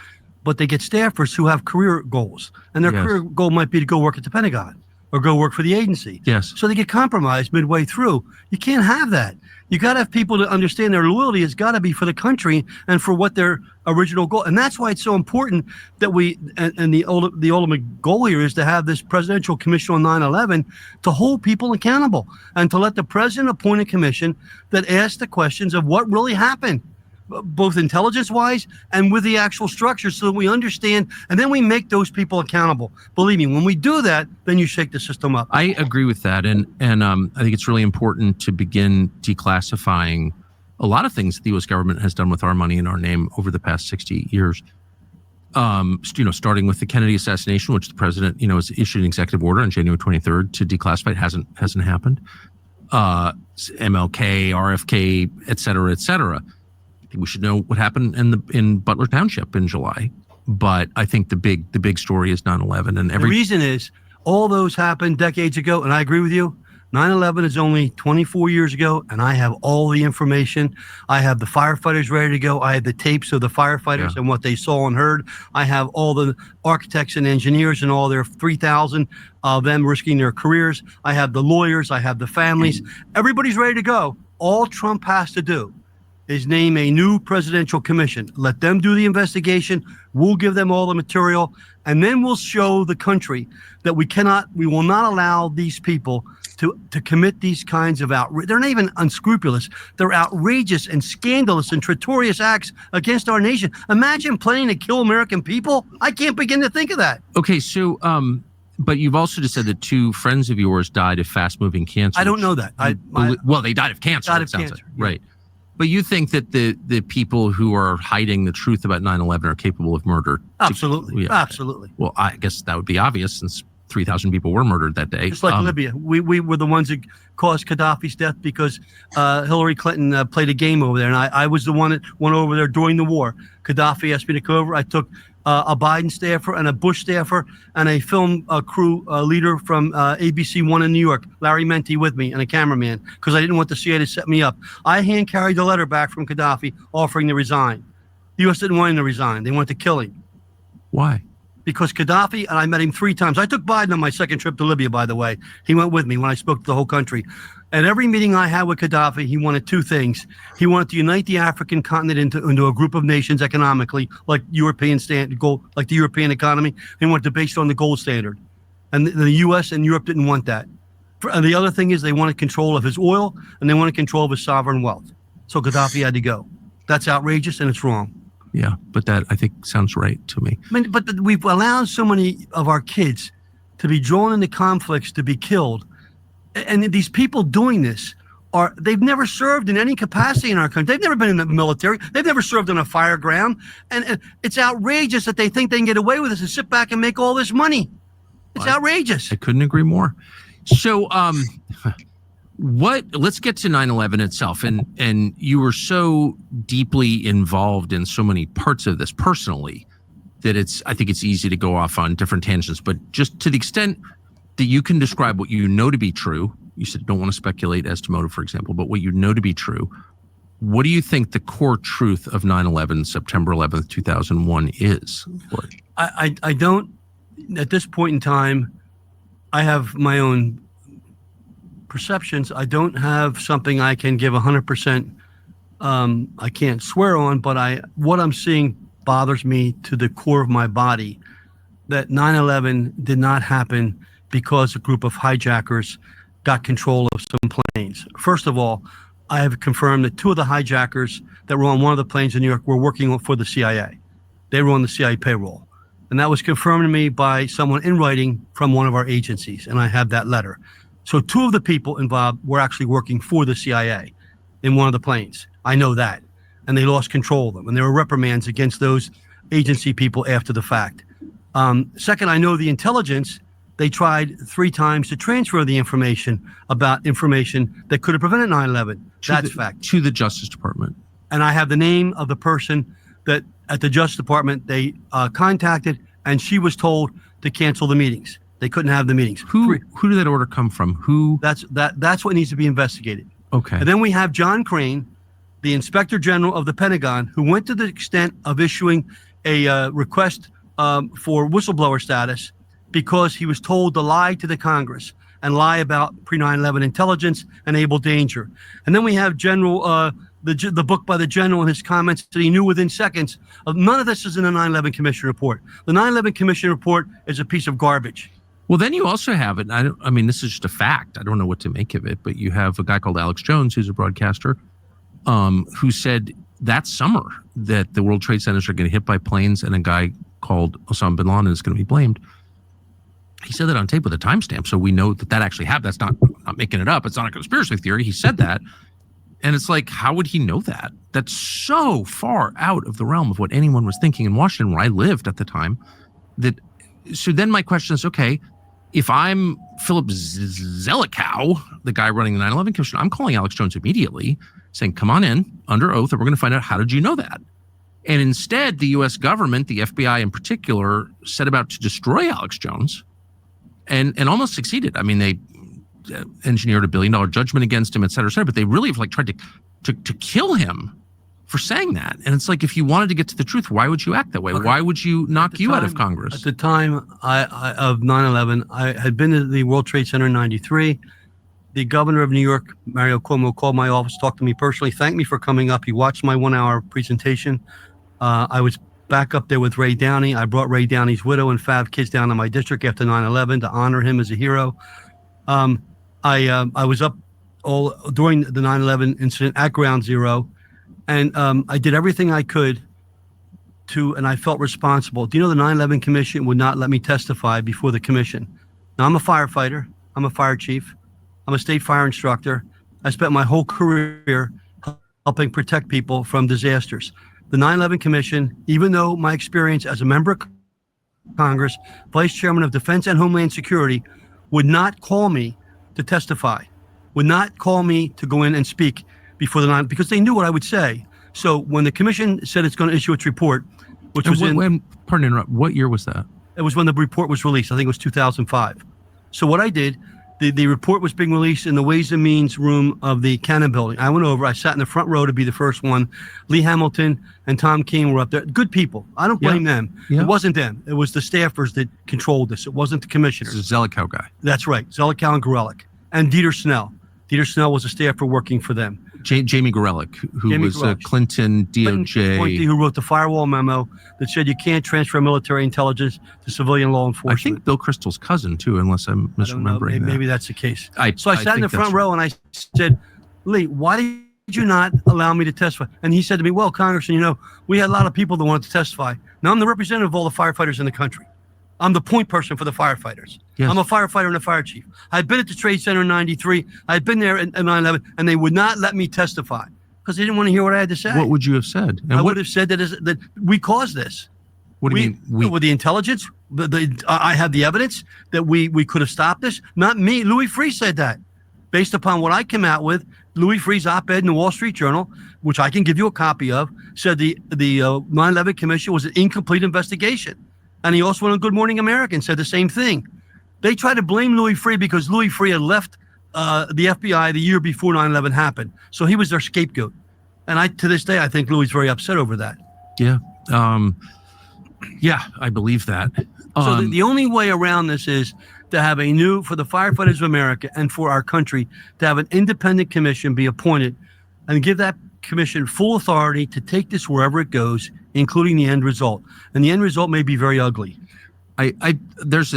but they get staffers who have career goals. And their career goal might be to go work at the Pentagon or go work for the agency. Yes. So they get compromised midway through. You can't have that. You got to have people to understand their loyalty has got to be for the country and for what their original goal. And that's why it's so important that we, and the ultimate goal here is to have this presidential commission on 9/11 to hold people accountable and to let the president appoint a commission that asks the questions of what really happened, both intelligence-wise and with the actual structure, so that we understand, and then we make those people accountable. Believe me, when we do that, then you shake the system up. I agree with that, and I think it's really important to begin declassifying a lot of things that the U.S. government has done with our money in our name over the past 60 years. Starting with the Kennedy assassination, which the president, has issued an executive order on January 23rd to declassify. It hasn't happened. MLK, RFK, et cetera, et cetera. We should know what happened in Butler Township in July, but I think the big story is 9/11, and the reason is all those happened decades ago, and I agree with you. 9/11 is only 24 years ago, and I have all the information. I have the firefighters ready to go. I have the tapes of the firefighters and what they saw and heard. I have all the architects and engineers and all their 3,000 of them risking their careers. I have the lawyers. I have the families. Everybody's ready to go. All Trump has to do is name a new presidential commission. Let them do the investigation. We'll give them all the material, and then we'll show the country that we will not allow these people to commit these kinds of they're not even unscrupulous. They're outrageous and scandalous and traitorous acts against our nation. Imagine planning to kill American people. I can't begin to think of that. Okay, so, but you've also just said that 2 friends of yours died of fast-moving cancer. I don't know that. Well, they died of cancer. Died of cancer, right? But you think that the people who are hiding the truth about 9/11 are capable of murder? Absolutely. Yeah. Absolutely. Well, I guess that would be obvious since 3,000 people were murdered that day. Just like Libya. We were the ones that caused Gaddafi's death because Hillary Clinton played a game over there. And I was the one that went over there during the war. Gaddafi asked me to go over. I took a Biden staffer and a Bush staffer and a film crew leader from ABC One in New York, Larry Menti, with me, and a cameraman, because I didn't want the CIA to set me up. I hand carried the letter back from Gaddafi offering to resign. The U.S. didn't want him to resign. They wanted to kill him. Why? Because Gaddafi, and I met him 3 times. I took Biden on my second trip to Libya, by the way. He went with me when I spoke to the whole country. At every meeting I had with Gaddafi, he wanted 2 things. He wanted to unite the African continent into a group of nations economically, like the European economy. He wanted to base it on the gold standard. And the U.S. and Europe didn't want that. And the other thing is they wanted control of his oil, and they wanted control of his sovereign wealth. So Gaddafi had to go. That's outrageous, and it's wrong. Yeah, but that I think sounds right to me. I mean, but we've allowed so many of our kids to be drawn into conflicts, to be killed. And these people doing this they've never served in any capacity in our country. They've never been in the military. They've never served on a fire ground. And it's outrageous that they think they can get away with this and sit back and make all this money. It's outrageous. I couldn't agree more. So, let's get to 9/11 itself. And you were so deeply involved in so many parts of this personally that I think it's easy to go off on different tangents, but just to the extent that you can describe what you know to be true. You said don't want to speculate as to motive, for example, but what you know to be true. What do you think the core truth of 9/11, September 11th, 2001 is? I don't, at this point in time, I have my own perceptions. I don't have something I can give 100%. I can't swear on, but what I'm seeing bothers me to the core of my body, that 9/11 did not happen because a group of hijackers got control of some planes. First of all, I have confirmed that 2 of the hijackers that were on one of the planes in New York were working for the CIA. They were on the CIA payroll. And that was confirmed to me by someone in writing from one of our agencies, and I have that letter. So 2 of the people involved were actually working for the CIA in one of the planes. I know that. And they lost control of them. And there were reprimands against those agency people after the fact. Second, I know the intelligence. They tried 3 times to transfer the information about information that could have prevented 9/11. That's fact. To the Justice Department. And I have the name of the person that at the Justice Department they contacted, and she was told to cancel the meetings. They couldn't have the meetings. Who did that order come from? Who? That's what needs to be investigated. Okay. And then we have John Crane, the Inspector General of the Pentagon, who went to the extent of issuing a request for whistleblower status because he was told to lie to the Congress and lie about pre-9/11 intelligence and able danger. And then we have General, the book by the General and his comments that he knew within seconds. None of this is in the 9/11 Commission report. The 9/11 Commission report is a piece of garbage. Well, then you also have it. I mean, this is just a fact. I don't know what to make of it, but you have a guy called Alex Jones, who's a broadcaster, who said that summer that the World Trade Centers are going to hit by planes and a guy called Osama bin Laden is going to be blamed. He said that on tape with a timestamp, so we know that actually happened. That's not making it up. It's not a conspiracy theory. He said that. And it's like, how would he know that? That's so far out of the realm of what anyone was thinking in Washington, where I lived at the time. So then my question is, okay, if I'm Philip Zelikow, the guy running the 9/11 Commission, I'm calling Alex Jones immediately, saying, come on in under oath, and we're going to find out, how did you know that? And instead, the U.S. government, the FBI in particular, set about to destroy Alex Jones and almost succeeded. I mean, they engineered $1 billion judgment against him, et cetera, but they really have tried to kill him for saying that. And it's like, if you wanted to get to the truth, why would you act that way? Okay. Why would you knock you out of Congress? At the time of 9/11, I had been to the World Trade Center in 93. The governor of New York, Mario Cuomo, called my office, talked to me personally, thanked me for coming up. He watched my 1-hour presentation. I was back up there with Ray Downey. I brought Ray Downey's widow and 5 kids down to my district after 9/11 to honor him as a hero. I was up all during the 9/11 incident at Ground Zero, and I did everything I could and I felt responsible. Do you know the 9/11 Commission would not let me testify before the commission? Now, I'm a firefighter. I'm a fire chief. I'm a state fire instructor. I spent my whole career helping protect people from disasters. The 9/11 Commission, even though my experience as a member of Congress, Vice Chairman of Defense and Homeland Security, would not call me to testify, would not call me to go in and speak before the 9, because they knew what I would say. So when the commission said it's going to issue its report, which was pardon to interrupt, what year was that? It was when the report was released. I think it was 2005. So what I did, the report was being released in the Ways and Means room of the Cannon Building. I went over, I sat in the front row to be the first one. Lee Hamilton and Tom King were up there. Good people. I don't blame them. Yeah. It wasn't them. It was the staffers that controlled this. It wasn't the commissioners. This is Zelikow guy. That's right. Zelikow and Gorelick. And Dieter Snell. Dieter Snell was a staffer working for them. Jamie Gorelick, who Jamie was Gorelick. Clinton DOJ. Appointee who wrote the firewall memo that said you can't transfer military intelligence to civilian law I enforcement. think Bill Kristol's cousin too, unless I'm I don't know. misremembering that. Maybe that's the case. I So I sat in the think front that's row and I said, Lee, why did you not allow me to testify? And he said to me, well, Congressman, you know, we had a lot of people that wanted to testify. Now I'm the representative of all the firefighters in the country. I'm the point person for the firefighters. Yes. I'm a firefighter and a fire chief. I'd been at the Trade Center in 93. I'd been there in 9/11, and they would not let me testify because they didn't want to hear what I had to say. What would you have said? And I what would have said that we caused this. What do you mean? We With the intelligence, I have the evidence that we could have stopped this. Not me. Louis Freeh said that. Based upon what I came out with, Louis Freeh's op-ed in the Wall Street Journal, which I can give you a copy of, said the 9/11 Commission was an incomplete investigation. And he also went on Good Morning America and said the same thing. They tried to blame Louis Freeh because Louis Freeh had left the FBI the year before 9/11 happened. So he was their scapegoat. And to this day, I think Louis is very upset over that. Yeah. Yeah, I believe that. So the only way around this is to have for the firefighters of America and for our country, to have an independent commission be appointed and give that commission full authority to take this wherever it goes, including the end result. And the end result may be very ugly. There's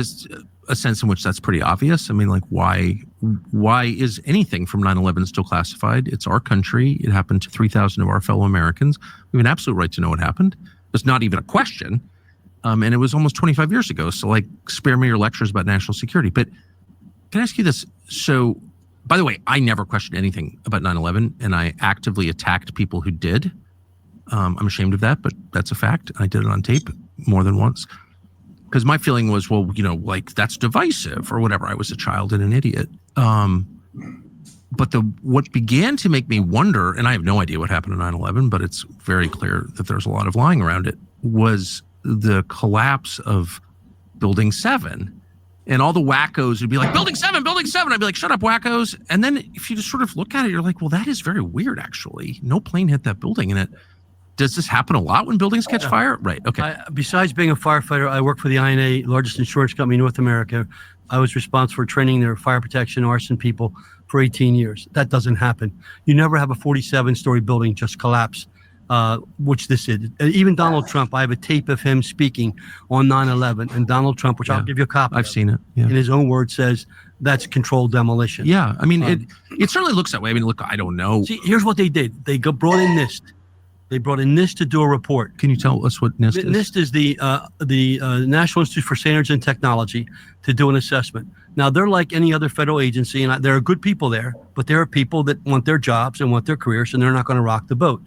a sense in which that's pretty obvious. I mean, like, why is anything from 9/11 still classified? It's our country. It happened to 3,000 of our fellow Americans. We have an absolute right to know what happened. It's not even a question. And it was almost 25 years ago. So, like, spare me your lectures about national security. But can I ask you this? So, by the way, I never questioned anything about 9/11, and I actively attacked people who did. I'm ashamed of that, but that's a fact. I did it on tape more than once. Because my feeling was, well, you know, like, that's divisive or whatever. I was a child and an idiot. But what began to make me wonder, and I have no idea what happened in 9/11, but it's very clear that there's a lot of lying around it, was the collapse of Building 7. And all the wackos would be like, Building 7, Building 7. I'd be like, shut up, wackos. And then if you just sort of look at it, you're like, well, that is very weird, actually. No plane hit that building. And does this happen a lot when buildings catch fire? Right. Okay. Besides being a firefighter, I work for the INA, largest insurance company in North America. I was responsible for training their fire protection arson people for 18 years. That doesn't happen. You never have a 47-story building just collapse, which this did. Even Donald Trump, I have a tape of him speaking on 9/11, and Donald Trump, which I'll give you a copy I've seen it. Yeah. in his own words, says that's controlled demolition. Yeah. I mean, it certainly looks that way. I mean, look, I don't know. See, here's what they did. They brought in NIST. They brought in NIST to do a report. Can you tell us what NIST is? NIST is the National Institute for Standards and Technology to do an assessment. Now, they're like any other federal agency, and there are good people there, but there are people that want their jobs and want their careers, and they're not going to rock the boat.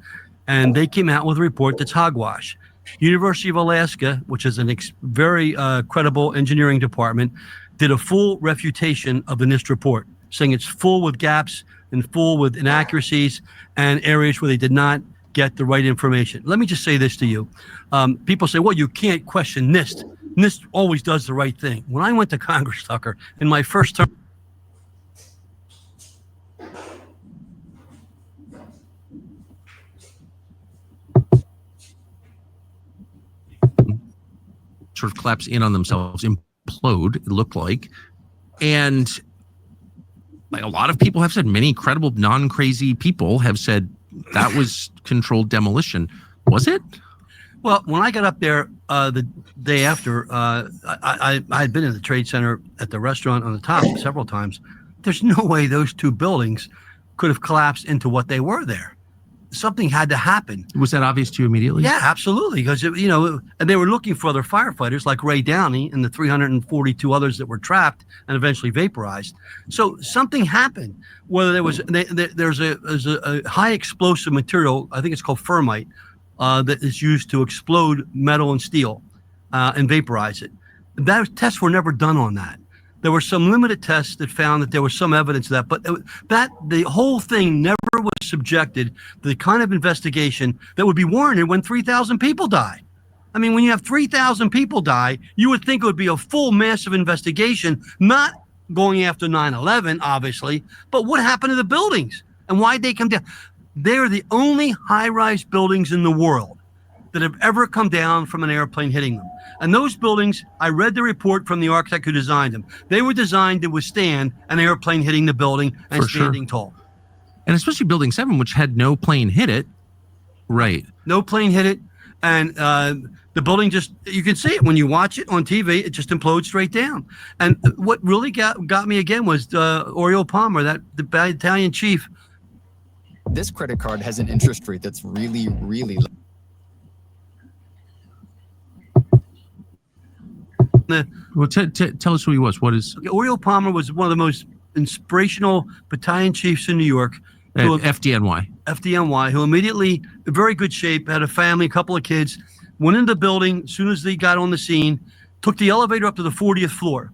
And they came out with a report that's hogwash. University of Alaska, which is a very credible engineering department, did a full refutation of the NIST report, saying it's full with gaps and full with inaccuracies and areas where they did not get the right information. Let me just say this to you. People say, well, you can't question NIST. NIST always does the right thing. When I went to Congress, Tucker, in my first term, sort of collapse in on themselves, implode, it looked like. And like a lot of people have said, many credible, non-crazy people have said that was controlled demolition. Was it? Well, when I got up there the day after, I had been in the Trade Center at the restaurant on the top several times. There's no way those two buildings could have collapsed into what they were there. something had to happen. Was that obvious to you immediately? Yeah, absolutely. Because, and they were looking for other firefighters like Ray Downey and the 342 others that were trapped and eventually vaporized. So something happened. Whether there was, there's a high explosive material, I think it's called fermite, that is used to explode metal and steel and vaporize it. Tests were never done on that. There were some limited tests that found that there was some evidence of that, but the whole thing never was subjected to the kind of investigation that would be warranted when 3,000 people die. I mean, when you have 3,000 people die, you would think it would be a full massive investigation, not going after 9/11, obviously, but what happened to the buildings and why they come down. They're the only high-rise buildings in the world that have ever come down from an airplane hitting them. And those buildings, I read the report from the architect who designed them. They were designed to withstand an airplane hitting the building and standing tall. And especially Building 7, which had no plane hit it. Right. No plane hit it. And the building just, you can see it when you watch it on TV, it just implodes straight down. And what really got me again was Oriole Palmer, the battalion chief. This credit card has an interest rate that's really, really low. Well, tell us who he was. What is Oriole Palmer was one of the most inspirational battalion chiefs in New York. FDNY, who immediately, in very good shape, had a family, a couple of kids, went into the building as soon as they got on the scene, took the elevator up to the 40th floor,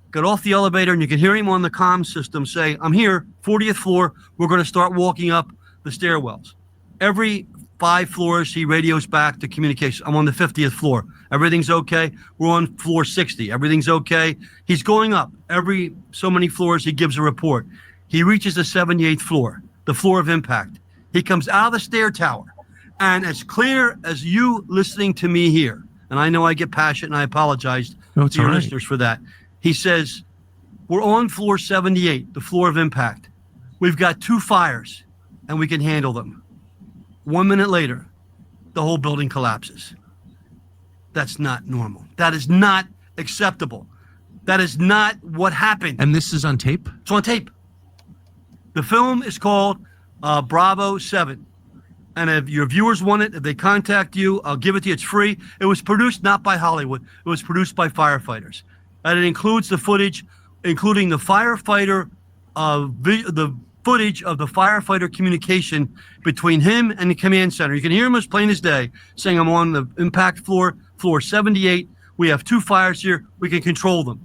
got off the elevator, and you can hear him on the comm system say, "I'm here, 40th floor. We're going to start walking up the stairwells." Every 5 floors, he radios back to communication. "I'm on the 50th floor. Everything's okay. We're on floor 60. Everything's okay." He's going up. Every so many floors, he gives a report. He reaches the 78th floor, the floor of impact. He comes out of the stair tower. And as clear as you listening to me here, and I know I get passionate and I apologize to your listeners for that. He says, "We're on floor 78, the floor of impact. We've got 2 fires and we can handle them." 1 minute later, the whole building collapses. That's not normal. That is not acceptable. That is not what happened. And this is on tape? It's on tape. The film is called Bravo 7. And if your viewers want it, if they contact you, I'll give it to you. It's free. It was produced not by Hollywood. It was produced by firefighters. And it includes the footage, including the firefighter, the footage of the firefighter communication between him and the command center. You can hear him as plain as day saying, "I'm on the impact floor, floor 78. We have 2 fires here. We can control them."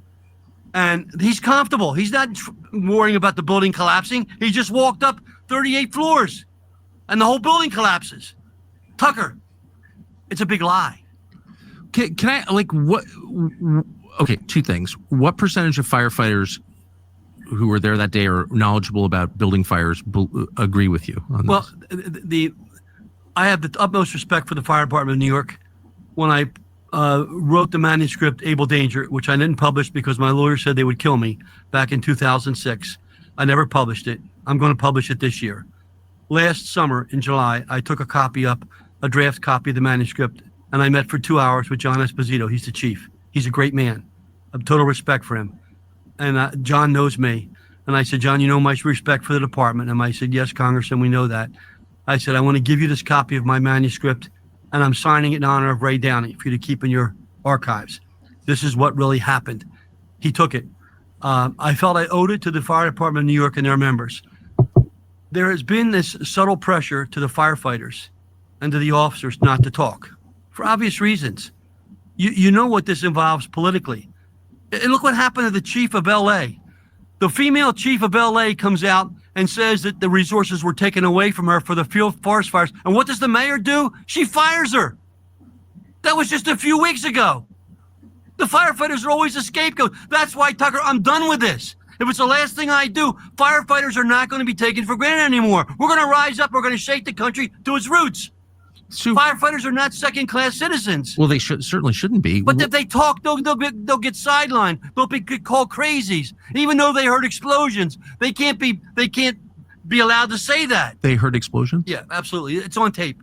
And he's comfortable. He's not worrying about the building collapsing. He just walked up 38 floors and the whole building collapses. Tucker, it's a big lie. Can I, okay, 2 things. What percentage of firefighters who were there that day are knowledgeable about building fires agree with you on this? I have the utmost respect for the fire department of New York. When I wrote the manuscript Able Danger, which I didn't publish because my lawyer said they would kill me back in 2006, I never published it. I'm going to publish it this year. Last summer in July, I took a draft copy of the manuscript, and I met for 2 hours with John Esposito. He's the chief. He's a great man. I have total respect for him. And John knows me. And I said, "John, you know my respect for the department." And I said, "Yes, Congressman, we know that." I said, "I want to give you this copy of my manuscript, and I'm signing it in honor of Ray Downey for you to keep in your archives. This is what really happened." He took it. I felt I owed it to the fire department of New York and their members. There has been this subtle pressure to the firefighters and to the officers not to talk for obvious reasons. You know what this involves politically. And look what happened to the chief of LA. The female chief of LA comes out and says that the resources were taken away from her for the field forest fires. And what does the mayor do? She fires her. That was just a few weeks ago. The firefighters are always a scapegoat. That's why, Tucker, I'm done with this. If it's the last thing I do, firefighters are not going to be taken for granted anymore. We're going to rise up. We're going to shake the country to its roots. Firefighters are not second-class citizens. Well, they certainly shouldn't be. But if they talk, they'll get sidelined. They'll be called crazies, even though they heard explosions. They can't be allowed to say that. They heard explosions? Yeah, absolutely. It's on tape.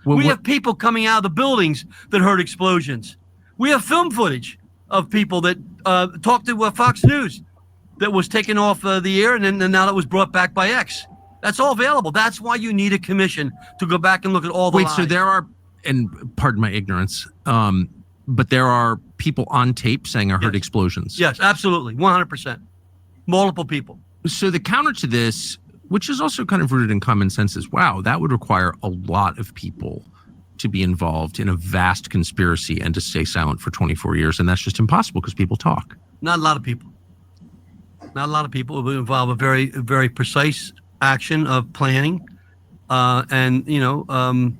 Well, we have people coming out of the buildings that heard explosions. We have film footage of people that talked to Fox News that was taken off the air, and then now it was brought back by X. That's all available. That's why you need a commission to go back and look at all the Wait, lies. so there are, and pardon my ignorance, but there are people on tape saying I heard explosions. Yes, absolutely. 100%. Multiple people. So the counter to this, which is also kind of rooted in common sense, is wow, that would require a lot of people to be involved in a vast conspiracy and to stay silent for 24 years. And that's just impossible because people talk. Not a lot of people. Not a lot of people. It would involve a very, very precise action of planning and,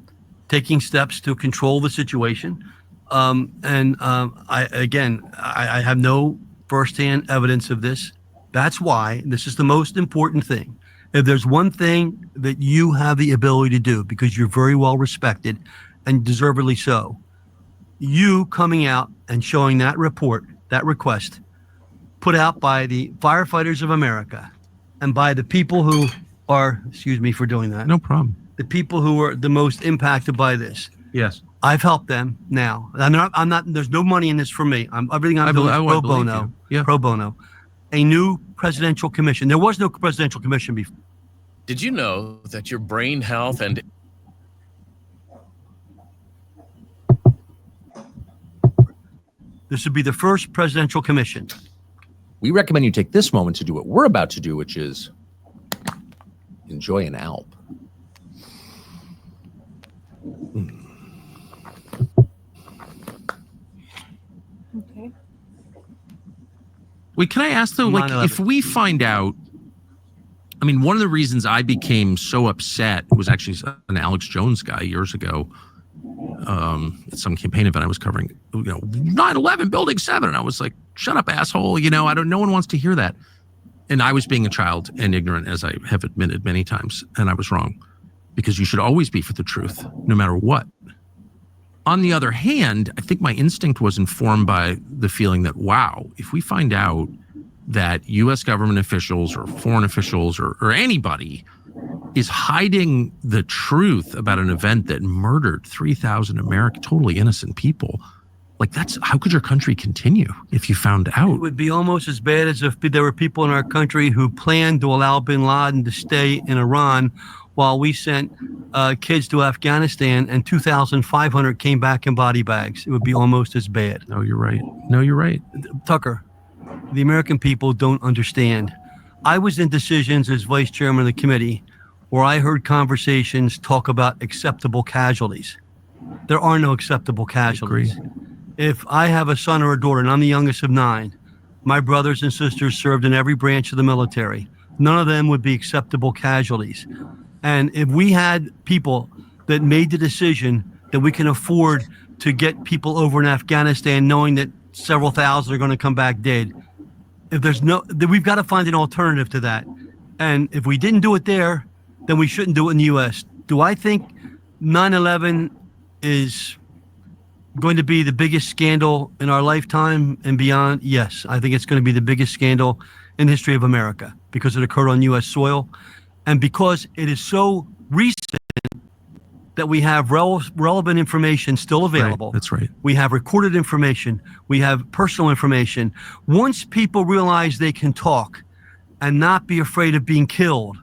taking steps to control the situation. I have no firsthand evidence of this. That's why this is the most important thing. If there's one thing that you have the ability to do, because you're very well respected and deservedly so, you coming out and showing that report, that request, put out by the Firefighters of America and by the people who are, excuse me for doing that. No problem. The people who are the most impacted by this. Yes. I've helped them now. I'm not, there's no money in this for me. Everything I'm doing is pro bono. Yeah. Pro bono. A new presidential commission. There was no presidential commission before. Did you know that your brain health and This would be the first presidential commission. We recommend you take this moment to do what we're about to do, which is enjoy an Alp. Okay. Wait, can I ask though, like, 9/11. if we find out, I mean, one of the reasons I became so upset was actually an Alex Jones guy years ago. At some campaign event I was covering, 9/11, Building 7. And I was like, shut up, asshole. No one wants to hear that. And I was being a child and ignorant, as I have admitted many times. And I was wrong, because you should always be for the truth, no matter what. On the other hand, I think my instinct was informed by the feeling that, wow, if we find out that U.S. government officials or foreign officials or anybody is hiding the truth about an event that murdered 3,000 totally innocent people, like, that's, how could your country continue if you found out? It would be almost as bad as if there were people in our country who planned to allow bin Laden to stay in Iran while we sent kids to Afghanistan and 2,500 came back in body bags. It would be almost as bad. No, you're right. No, you're right. Tucker, the American people don't understand. I was in decisions as vice chairman of the committee where I heard conversations talk about acceptable casualties. There are no acceptable casualties. If I have a son or a daughter, and I'm the youngest of 9, my brothers and sisters served in every branch of the military. None of them would be acceptable casualties. And if we had people that made the decision that we can afford to get people over in Afghanistan knowing that several thousand are going to come back dead, we've got to find an alternative to that. And if we didn't do it there, then we shouldn't do it in the U.S. Do I think 9/11 is going to be the biggest scandal in our lifetime and beyond? Yes, I think it's going to be the biggest scandal in the history of America because it occurred on U.S. soil and because it is so recent that we have relevant information still available. Right, that's right. We have recorded information. We have personal information. Once people realize they can talk and not be afraid of being killed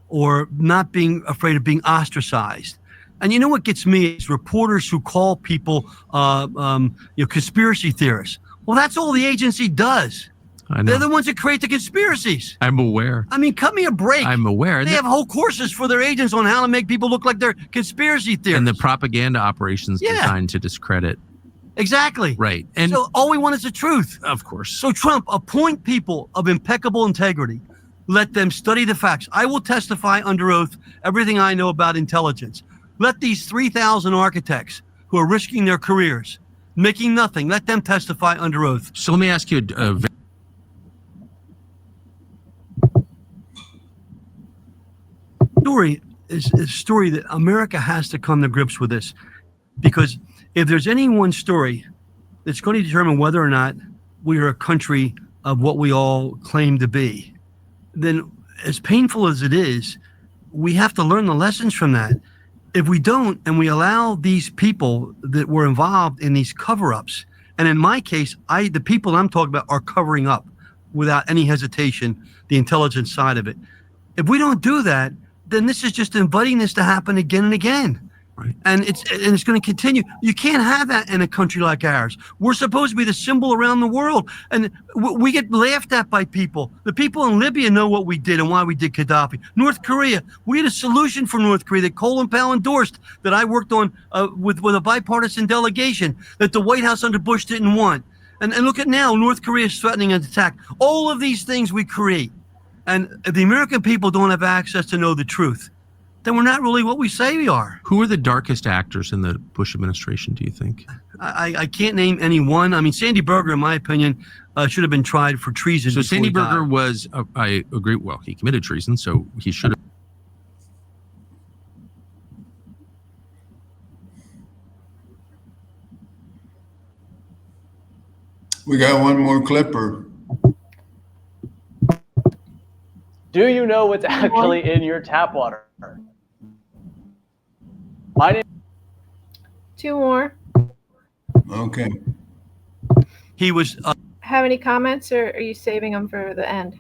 or not being afraid of being ostracized. And you know what gets me is reporters who call people conspiracy theorists. Well, that's all the agency does. I know. They're the ones that create the conspiracies. I'm aware. I mean, cut me a break. I'm aware. They have whole courses for their agents on how to make people look like they're conspiracy theorists. And the propaganda operations designed to discredit. Exactly. Right. And so all we want is the truth. Of course. So Trump, appoint people of impeccable integrity. Let them study the facts. I will testify under oath everything I know about intelligence. Let these 3,000 architects who are risking their careers, making nothing, let them testify under oath. So let me ask you a story is a story that America has to come to grips with this, because if there's any one story that's going to determine whether or not we are a country of what we all claim to be, then as painful as it is, we have to learn the lessons from that. If we don't, and we allow these people that were involved in these cover-ups, and in my case, the people I'm talking about are covering up without any hesitation the intelligence side of it. If we don't do that, then this is just inviting this to happen again and again. Right. And it's going to continue. You can't have that in a country like ours. We're supposed to be the symbol around the world, and we get laughed at by people. The people in Libya know what we did and why we did Gaddafi. North Korea, we had a solution for North Korea that Colin Powell endorsed, that I worked on with a bipartisan delegation that the White House under Bush didn't want. And look at now, North Korea is threatening an attack. All of these things we create, and the American people don't have access to know the truth. Then we're not really what we say we are. Who are the darkest actors in the Bush administration, do you think? I can't name any one. I mean, Sandy Berger, in my opinion, should have been tried for treason. So Sandy before he Berger died. was, I agree, well, he committed treason, so he should have. We got one more clipper. Do you know what's actually in your tap water? My name. 2 more. Okay. He was. Have any comments, or are you saving them for the end?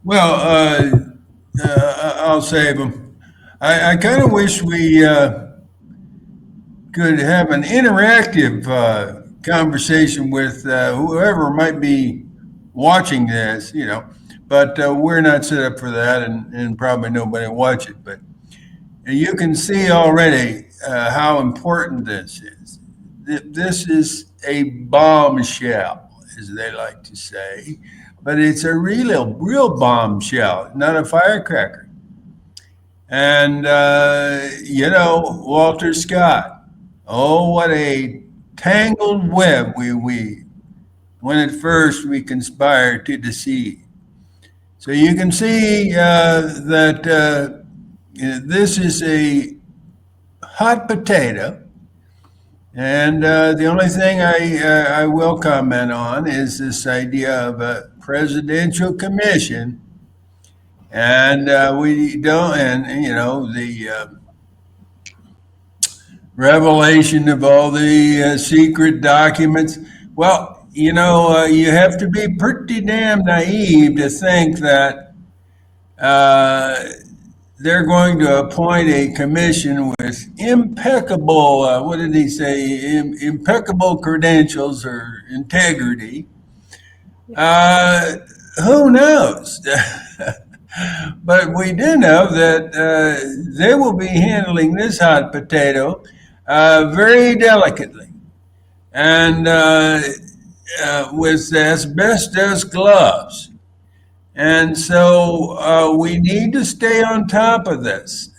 Well, I'll save them. I kind of wish we could have an interactive conversation with whoever might be watching this, but we're not set up for that, and probably nobody will watch it. But you can see already how important this is. This is a bombshell, as they like to say, but it's a real bombshell, not a firecracker. And, Walter Scott, oh, what a tangled web we weave when at first we conspire to deceive. So you can see that this is a hot potato, and the only thing I will comment on is this idea of a presidential commission, and we don't, and the revelation of all the secret documents. Well, you have to be pretty damn naive to think that they're going to appoint a commission with impeccable, what did he say, impeccable credentials or integrity. Who knows? But we do know that they will be handling this hot potato very delicately, and with asbestos gloves. And so we need to stay on top of this.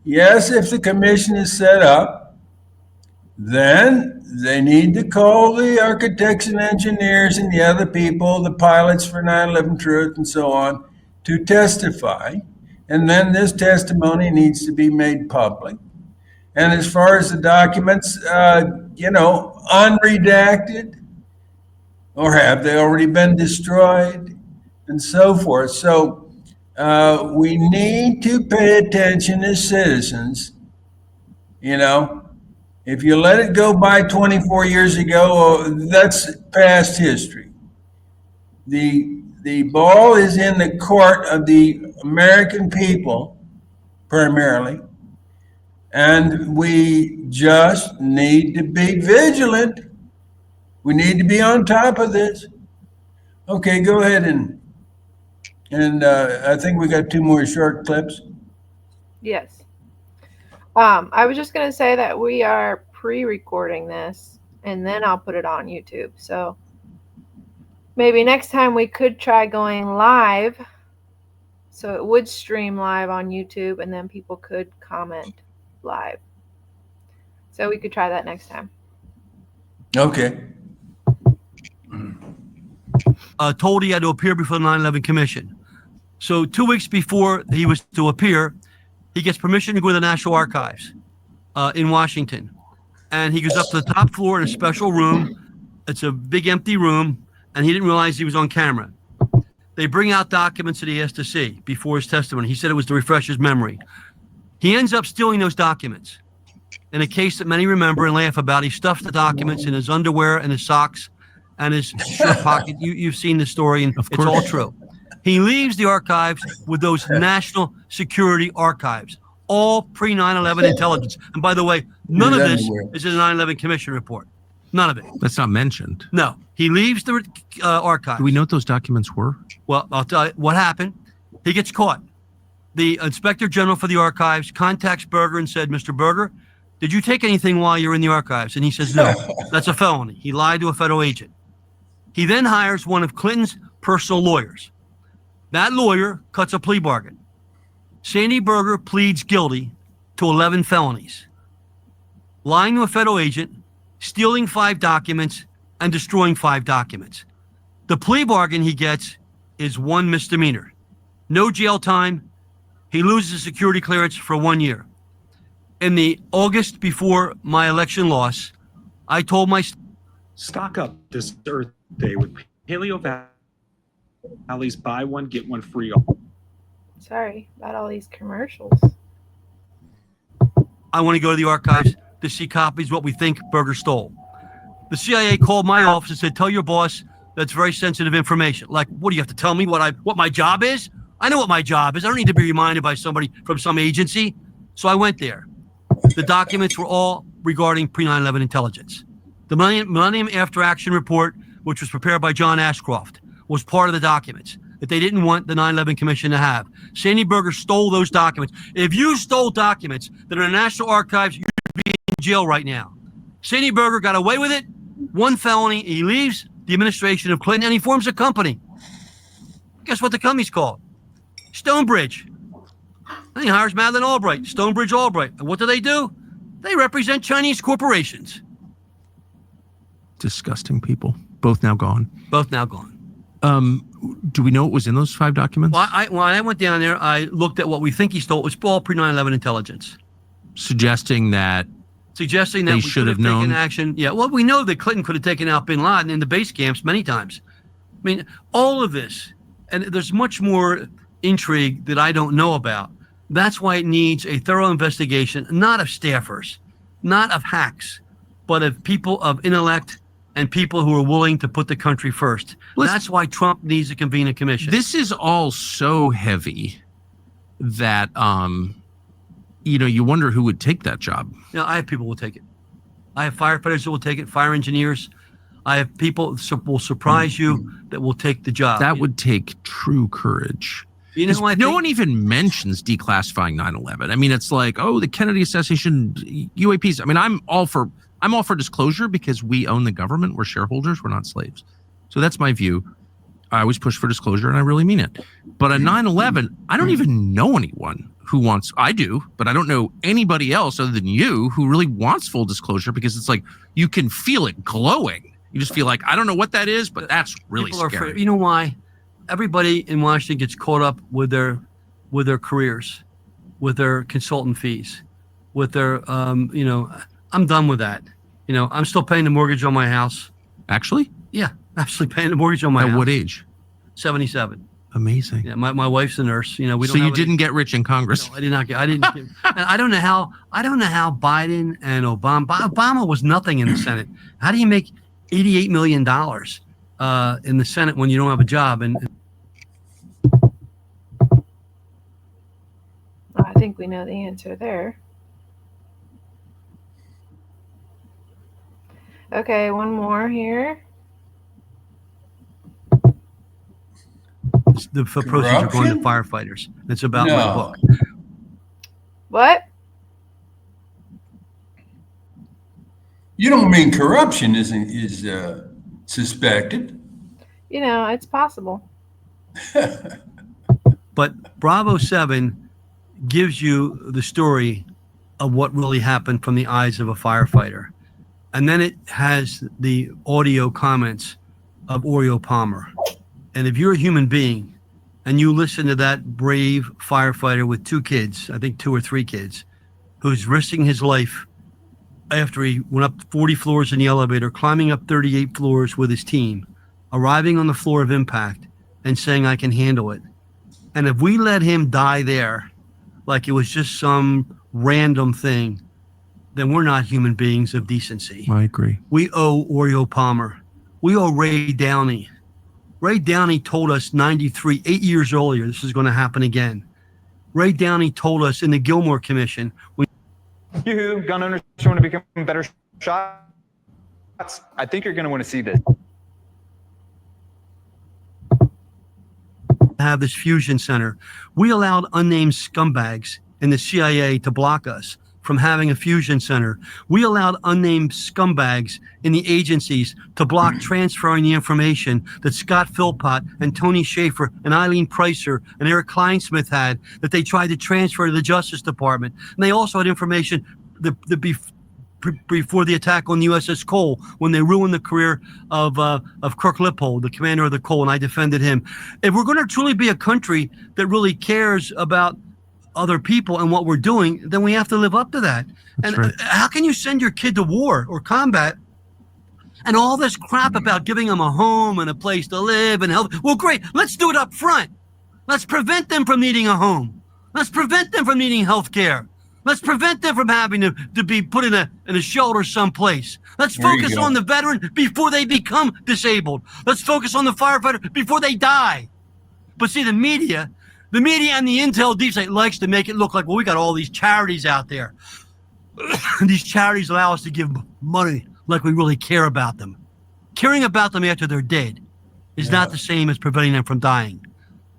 Yes, if the commission is set up, then they need to call the architects and engineers and the other people, the pilots for 9/11 Truth and so on, to testify. And then this testimony needs to be made public. And as far as the documents, unredacted, or have they already been destroyed, and so forth. So we need to pay attention as citizens. If you let it go by 24 years ago, that's past history. The ball is in the court of the American people, primarily, and we just need to be vigilant. We need to be on top of this. Okay, go ahead and I think we got 2 more short clips. Yes. I was just going to say that we are pre-recording this, and then I'll put it on YouTube. So maybe next time we could try going live, so it would stream live on YouTube, and then people could comment live. So we could try that next time. Okay. Told he had to appear before the 9/11 Commission. So 2 weeks before he was to appear, he gets permission to go to the National Archives in Washington. And he goes up to the top floor in a special room. It's a big empty room, and he didn't realize he was on camera. They bring out documents that he has to see before his testimony. He said it was to refresh his memory. He ends up stealing those documents. In a case that many remember and laugh about, he stuffed the documents in his underwear and his socks and his shirt pocket. You've seen the story, and it's all true. He leaves the archives with those national security archives, all pre 9/11 intelligence. And by the way, none of this is in the 9/11 Commission report. None of it. That's not mentioned. No, he leaves the archives. Do we know what those documents were? Well, I'll tell you what happened. He gets caught. The inspector general for the archives contacts Berger and said, Mr. Berger, did you take anything while you're in the archives? And he says, no, that's a felony. He lied to a federal agent. He then hires one of Clinton's personal lawyers. That lawyer cuts a plea bargain. Sandy Berger pleads guilty to 11 felonies. Lying to a federal agent, stealing 5 documents, and destroying 5 documents. The plea bargain he gets is 1 misdemeanor. No jail time. He loses security clearance for 1 year. In the August before my election loss, I told my stock up this Earth Day with Paleo Valley's buy one, get one free. Sorry about all these commercials. I want to go to the archives to see copies of what we think Berger stole. The CIA called my office and said, tell your boss that's very sensitive information. Like, what do you have to tell me what my job is? I know what my job is. I don't need to be reminded by somebody from some agency. So I went there. The documents were all regarding pre-9/11 intelligence. The Millennium After Action report, which was prepared by John Ashcroft, was part of the documents that they didn't want the 9/11 Commission to have. Sandy Berger stole those documents. If you stole documents that are in the National Archives, you'd be in jail right now. Sandy Berger got away with it. 1 felony. He leaves the administration of Clinton and he forms a company. Guess what the company's called? Stonebridge. And he hires Madeleine Albright, Stonebridge Albright. And what do? They represent Chinese corporations. Disgusting people. Both now gone. Both now gone. Do we know what was in those 5 documents? Well, when I went down there, I looked at what we think he stole. It was all pre-9/11 intelligence. Suggesting that they we should have known taken action. Yeah, well, we know that Clinton could have taken out bin Laden in the base camps many times. I mean, all of this, and there's much more intrigue that I don't know about. That's why it needs a thorough investigation, not of staffers, not of hacks, but of people of intellect and people who are willing to put the country first. That's why Trump needs to convene a commission. This is all so heavy that, you wonder who would take that job. I have people who will take it. I have firefighters that will take it, fire engineers. I have people that will surprise you that will take the job. That would take true courage. No one even mentions declassifying 9/11. I mean, it's like, oh, the Kennedy assassination, UAPs. I mean, I'm all for disclosure because we own the government. We're shareholders. We're not slaves. So that's my view. I always push for disclosure, and I really mean it. But on 9/11, I don't even know anyone who wants. I do, but I don't know anybody else other than you who really wants full disclosure because it's like you can feel it glowing. You just feel like I don't know what that is, but that's really scary. You know why? Everybody in Washington gets caught up with their careers, with their consultant fees, with their I'm done with that. I'm still paying the mortgage on my house. Actually? Yeah, actually paying the mortgage on my house. At what age? 77. Amazing. Yeah, my wife's a nurse. We don't. So you didn't get rich in Congress? No, I did not get. I didn't. And I don't know how Biden and Obama was nothing in the Senate. How do you make $88 million in the Senate when you don't have a job? And I think we know the answer there. Okay, one more here. The proceeds are going to firefighters. It's about my book. What? You don't mean corruption is suspected? It's possible. But Bravo 7 gives you the story of what really happened from the eyes of a firefighter. And then it has the audio comments of Oriole Palmer. And if you're a human being and you listen to that brave firefighter with 2 kids, I think 2 or 3 kids, who's risking his life after he went up 40 floors in the elevator, climbing up 38 floors with his team, arriving on the floor of impact and saying, I can handle it. And if we let him die there, like it was just some random thing, then we're not human beings of decency. I agree. We owe Oriole Palmer. We owe Ray Downey. Ray Downey told us 93, 8 years earlier, this is going to happen again. Ray Downey told us in the Gilmore Commission. You gun owners want to become better shots. I think you're going to want to see this. Have this fusion center. We allowed unnamed scumbags in the CIA to block us from having a fusion center. We allowed unnamed scumbags in the agencies to block transferring the information that Scott Philpott and Tony Schaefer and Eileen Pricer and Eric Kleinsmith had, that they tried to transfer to the Justice Department. And they also had information before the attack on the USS Cole, when they ruined the career of Kirk Lippold, the commander of the Cole, and I defended him. If we're going to truly be a country that really cares about other people and what we're doing, then we have to live up to that. That's and right. How can you send your kid to war or combat and all this crap about giving them a home and a place to live and health? Well, great. Let's do it up front. Let's prevent them from needing a home. Let's prevent them from needing health care. Let's prevent them from having to be put in a shelter someplace. Let's focus on the veteran before they become disabled. Let's focus on the firefighter before they die. But see, the media and the intel deep state likes to make it look like, well, we got all these charities out there. These charities allow us to give money like we really care about them. Caring about them after they're dead is not the same as preventing them from dying.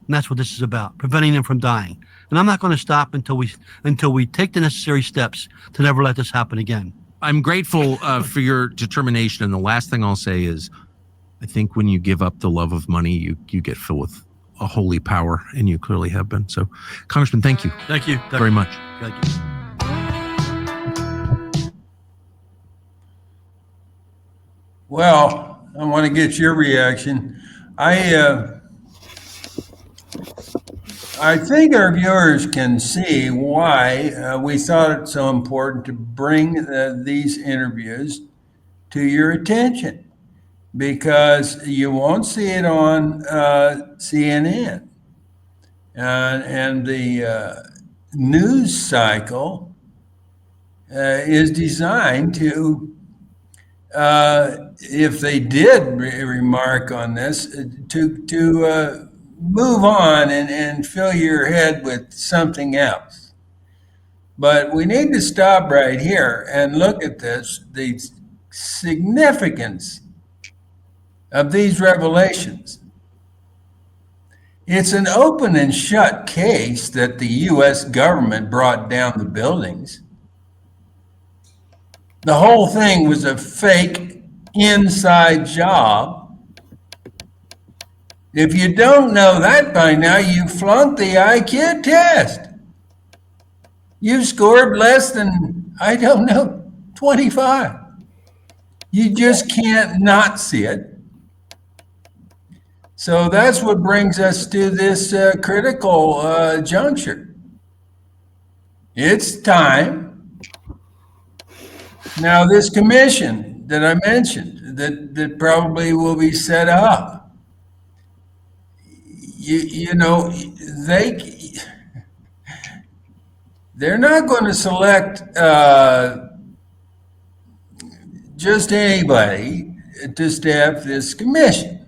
And that's what this is about, preventing them from dying. And I'm not going to stop until we take the necessary steps to never let this happen again. I'm grateful for your determination. And the last thing I'll say is, I think when you give up the love of money, you get filled with a holy power, and you clearly have been. So, Congressman, thank you. Thank you very much. Thank you. Well, I want to get your reaction. I think our viewers can see why we thought it so important to bring these interviews to your attention, because you won't see it on CNN. And the news cycle is designed to, if they did remark on this, to move on and fill your head with something else. But we need to stop right here and look at this, the significance of these revelations. It's an open and shut case that the U.S. government brought down the buildings. The whole thing was a fake inside job. If you don't know that by now, you flunked the IQ test. You scored less than, 25. You just can't not see it. So that's what brings us to this critical juncture. It's time. Now, this commission that I mentioned, that probably will be set up, they're not going to select just anybody to staff this commission.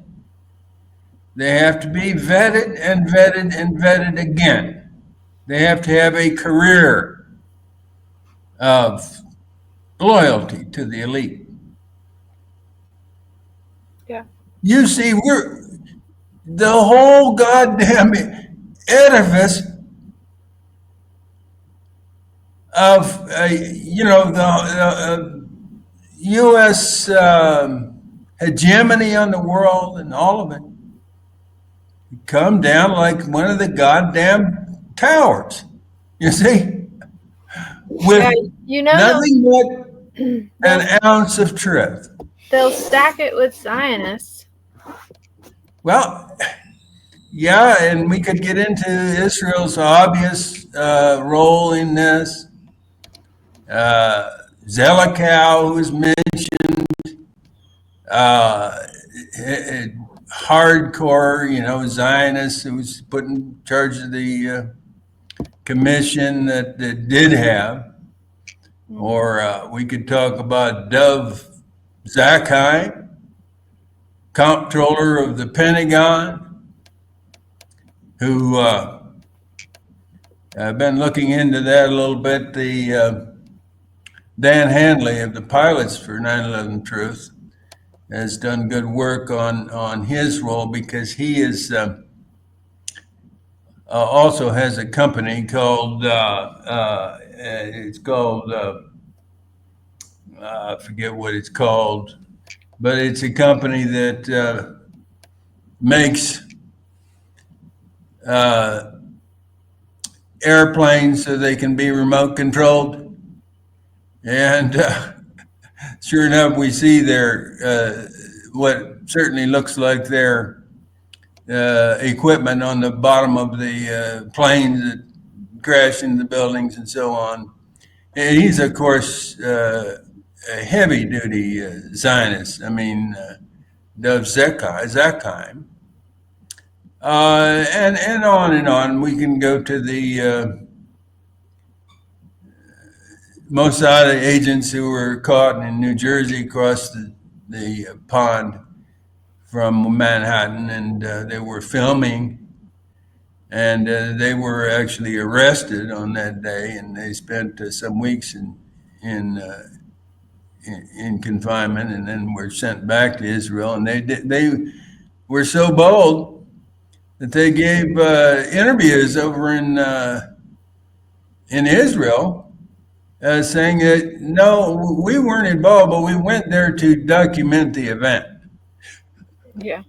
They have to be vetted and vetted and vetted again. They have to have a career of loyalty to the elite. Yeah. You see, the whole goddamn edifice of, the U.S. hegemony on the world and all of it come down like one of the goddamn towers, you see, with nothing but an ounce of truth. They'll stack it with Zionists. Well, yeah, and we could get into Israel's obvious role in this. Zelikow, who was mentioned, hardcore, Zionists who was put in charge of the commission that did have. Or we could talk about Dov Zakheim, comptroller of the Pentagon, who I've been looking into that a little bit. The Dan Handley of the Pilots for 9/11 Truth has done good work on his role, because he is also has a company called it's called I forget what it's called, but it's a company that makes airplanes so they can be remote controlled. And sure enough, we see their what certainly looks like their equipment on the bottom of the planes that crash into the buildings and so on. And he's, of course, a heavy-duty Zionist. I mean, Dov Zakheim. And on and on. We can go to the Mossad agents who were caught in New Jersey across the pond from Manhattan, and they were filming, and they were actually arrested on that day, and they spent some weeks in confinement, and then were sent back to Israel. And they were so bold that they gave interviews over in Israel, saying that, no, we weren't involved, but we went there to document the event. Yeah.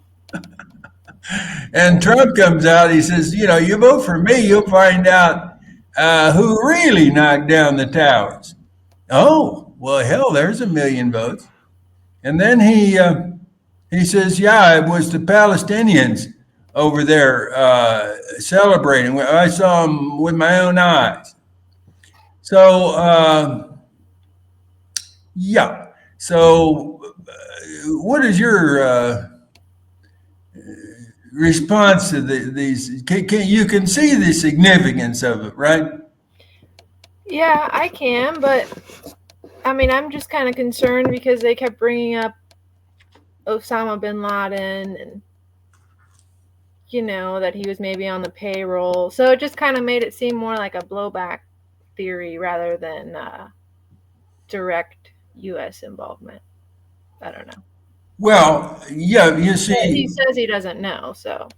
And Trump comes out, he says, you vote for me, you'll find out who really knocked down the towers. Oh, well, hell, there's 1 million votes. And then he says, yeah, it was the Palestinians over there celebrating. I saw them with my own eyes. So, yeah. So, what is your response to these? You can see the significance of it, right? Yeah, I can, but I mean, I'm just kind of concerned because they kept bringing up Osama bin Laden and, that he was maybe on the payroll. So it just kind of made it seem more like a blowback theory rather than direct U.S. involvement. I don't know. Well, yeah, you see, he says he doesn't know, so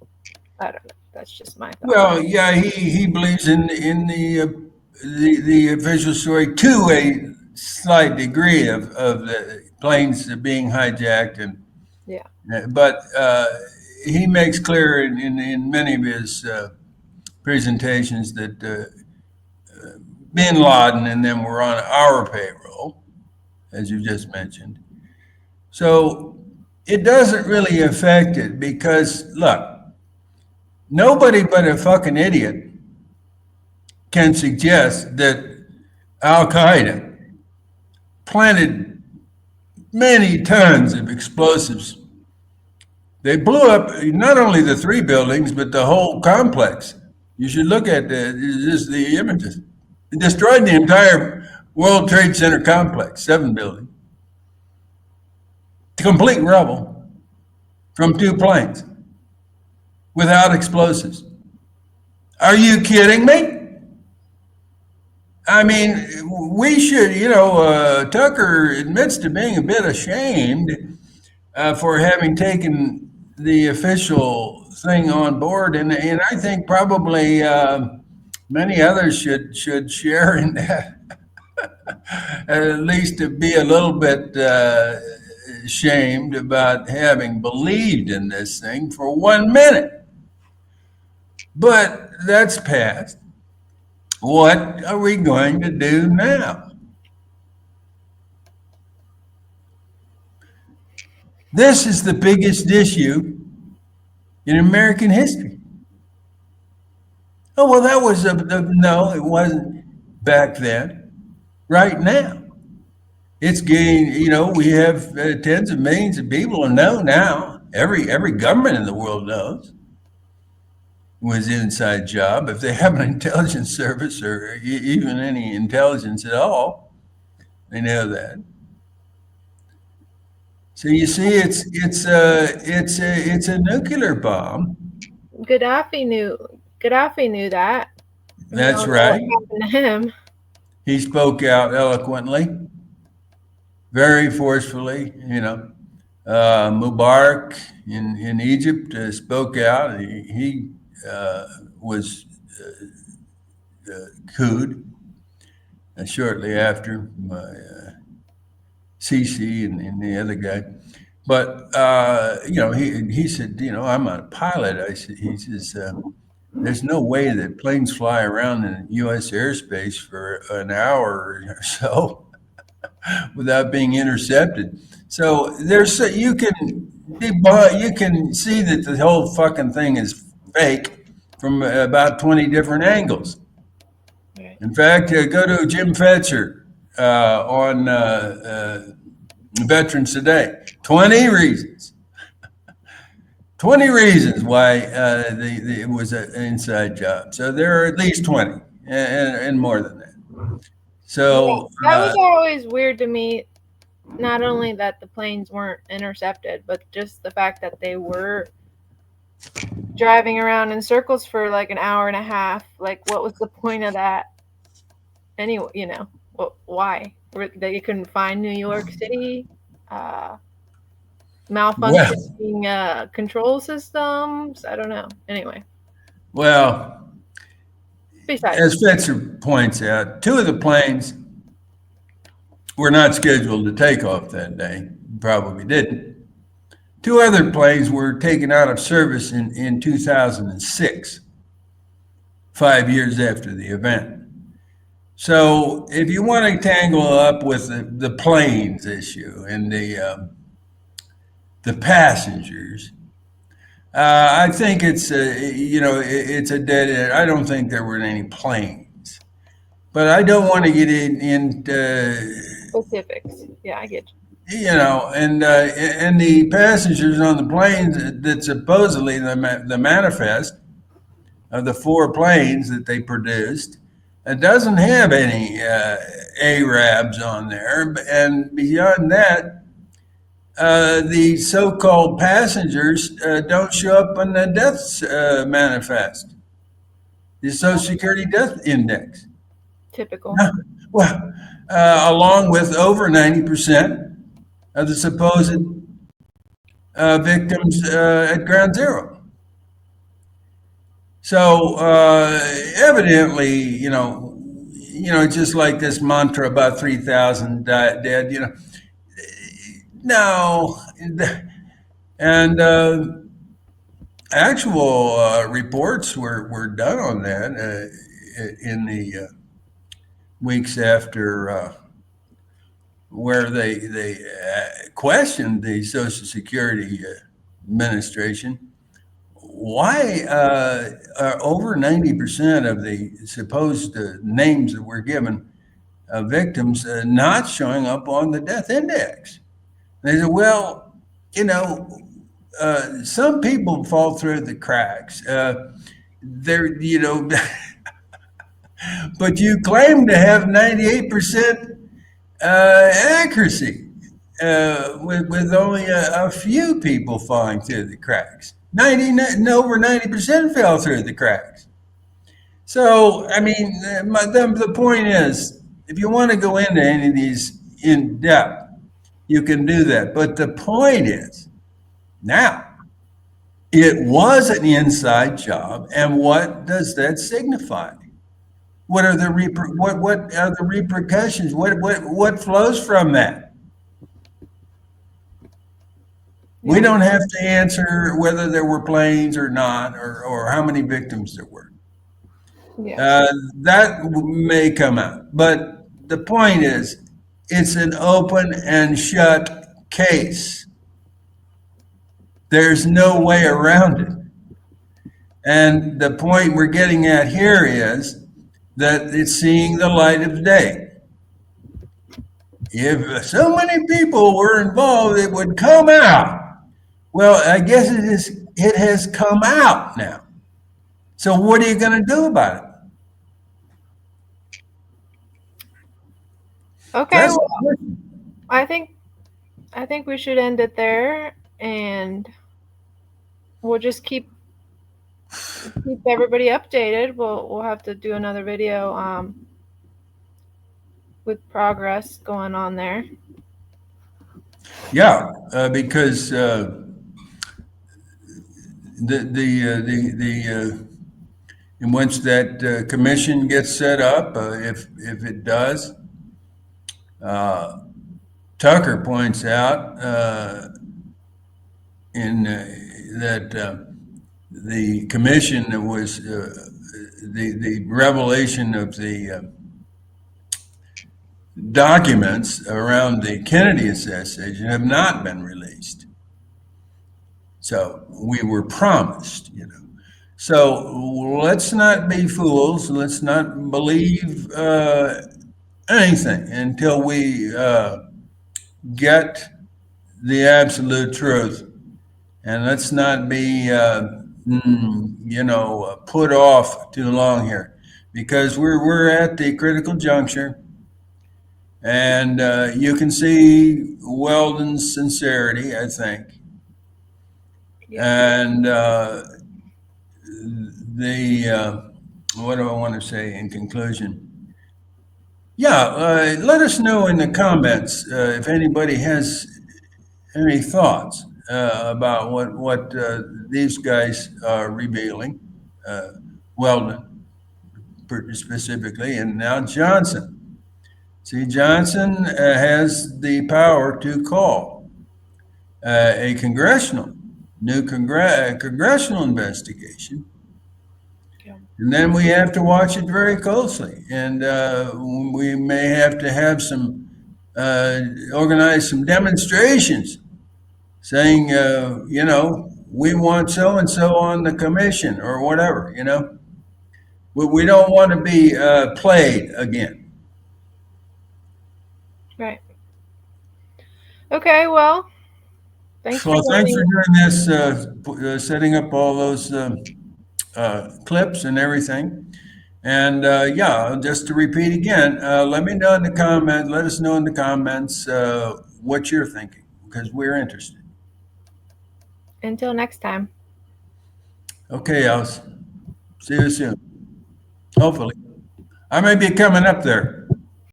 I don't know. That's just my thought. Well, yeah, he believes in the official story to a slight degree of the planes being hijacked, and yeah, but he makes clear in many of his presentations that bin Laden and them were on our payroll, as you just mentioned. So it doesn't really affect it because, look, nobody but a fucking idiot can suggest that Al-Qaeda planted many tons of explosives. They blew up not only the 3 buildings, but the whole complex. You should look at just the images. It destroyed the entire World Trade Center complex, 7 buildings. Complete rubble from 2 planes without explosives. Are you kidding me? I mean, we should, Tucker admits to being a bit ashamed for having taken the official thing on board. And I think probably many others should share in that, at least to be a little bit ashamed about having believed in this thing for 1 minute. But that's past. What are we going to do now? This is the biggest issue in American history. Oh, well, that was no, it wasn't back then. Right now. It's getting, we have tens of millions of people who know now. Every government in the world knows. It was an inside job. If they have an intelligence service or even any intelligence at all, they know that. So you see, it's a nuclear bomb. Gaddafi knew that. That's We don't know right. what happened to him. He spoke out eloquently, very forcefully. Mubarak in Egypt spoke out. He was couped shortly after by Sisi and the other guy. But he said, I'm a pilot. He says, there's no way that planes fly around in U.S. airspace for an hour or so without being intercepted. So you can see that the whole fucking thing is fake from about 20 different angles. In fact, go to Jim Fetzer on Veterans Today. 20 reasons. 20 reasons why it was an inside job. So there are at least 20 and more than that. So that was always weird to me. Not only that the planes weren't intercepted, but just the fact that they were driving around in circles for like an hour and a half. Like, what was the point of that? Anyway, why? They couldn't find New York City? Malfunctioning control systems? I don't know. Anyway. Well, besides, as Fetzer points out, 2 of the planes were not scheduled to take off that day. Probably didn't. 2 other planes were taken out of service in 2006, 5 years after the event. So if you want to tangle up with the planes issue and the passengers, I think it's it's a dead end. I don't think there were any planes, but I don't want to get into specifics. Yeah, I get you. And the passengers on the planes that supposedly the manifest of the 4 planes that they produced, it doesn't have any Arabs on there, and beyond that, the so-called passengers don't show up on the deaths manifest, the Social Security Death Index. Typical. Well, along with over 90% of the supposed victims at ground zero. So evidently, just like this mantra about 3,000 dead, no, and actual reports were done on that in the weeks after, where they questioned the Social Security Administration. Why are over 90% of the supposed names that were given victims not showing up on the death index? They said, well, some people fall through the cracks. But you claim to have 98% accuracy with only a few people falling through the cracks. Over 90% fell through the cracks. So, I mean, the point is, if you want to go into any of these in depth, you can do that. But the point is, now, it was an inside job, and what does that signify? What are the repercussions? What flows from that? We don't have to answer whether there were planes or not, or how many victims there were. Yeah. That may come out, but the point is, it's an open and shut case. There's no way around it. And the point we're getting at here is that it's seeing the light of day. If so many people were involved, it would come out. Well, I guess it has come out now. So what are you going to do about it? Okay, well, I think I think we should end it there, and we'll just keep everybody updated. We'll have to do another video with progress going on there. Yeah, because and once that commission gets set up, if it does, Tucker points out that the commission that was the revelation of the documents around the Kennedy assassination have not been released. So we were promised, you know. So let's not be fools. Let's not believe anything until we get the absolute truth. And let's not be, put off too long here, because we're at the critical juncture. And you can see Weldon's sincerity, I think. And what do I want to say in conclusion? Yeah, let us know in the comments if anybody has any thoughts about what these guys are revealing, Weldon specifically, and now Johnson. See, Johnson has the power to call a congressional investigation. And then we have to watch it very closely. And we may have to have organize some demonstrations saying, we want so-and-so on the commission or whatever, We don't want to be played again. Right. Okay, well, thanks for doing this, setting up all those clips and everything. And just to repeat again, let me know in the comments, let us know in the comments what you're thinking, because we're interested. Until next time. Okay, Alice. See you soon. Hopefully. I may be coming up there.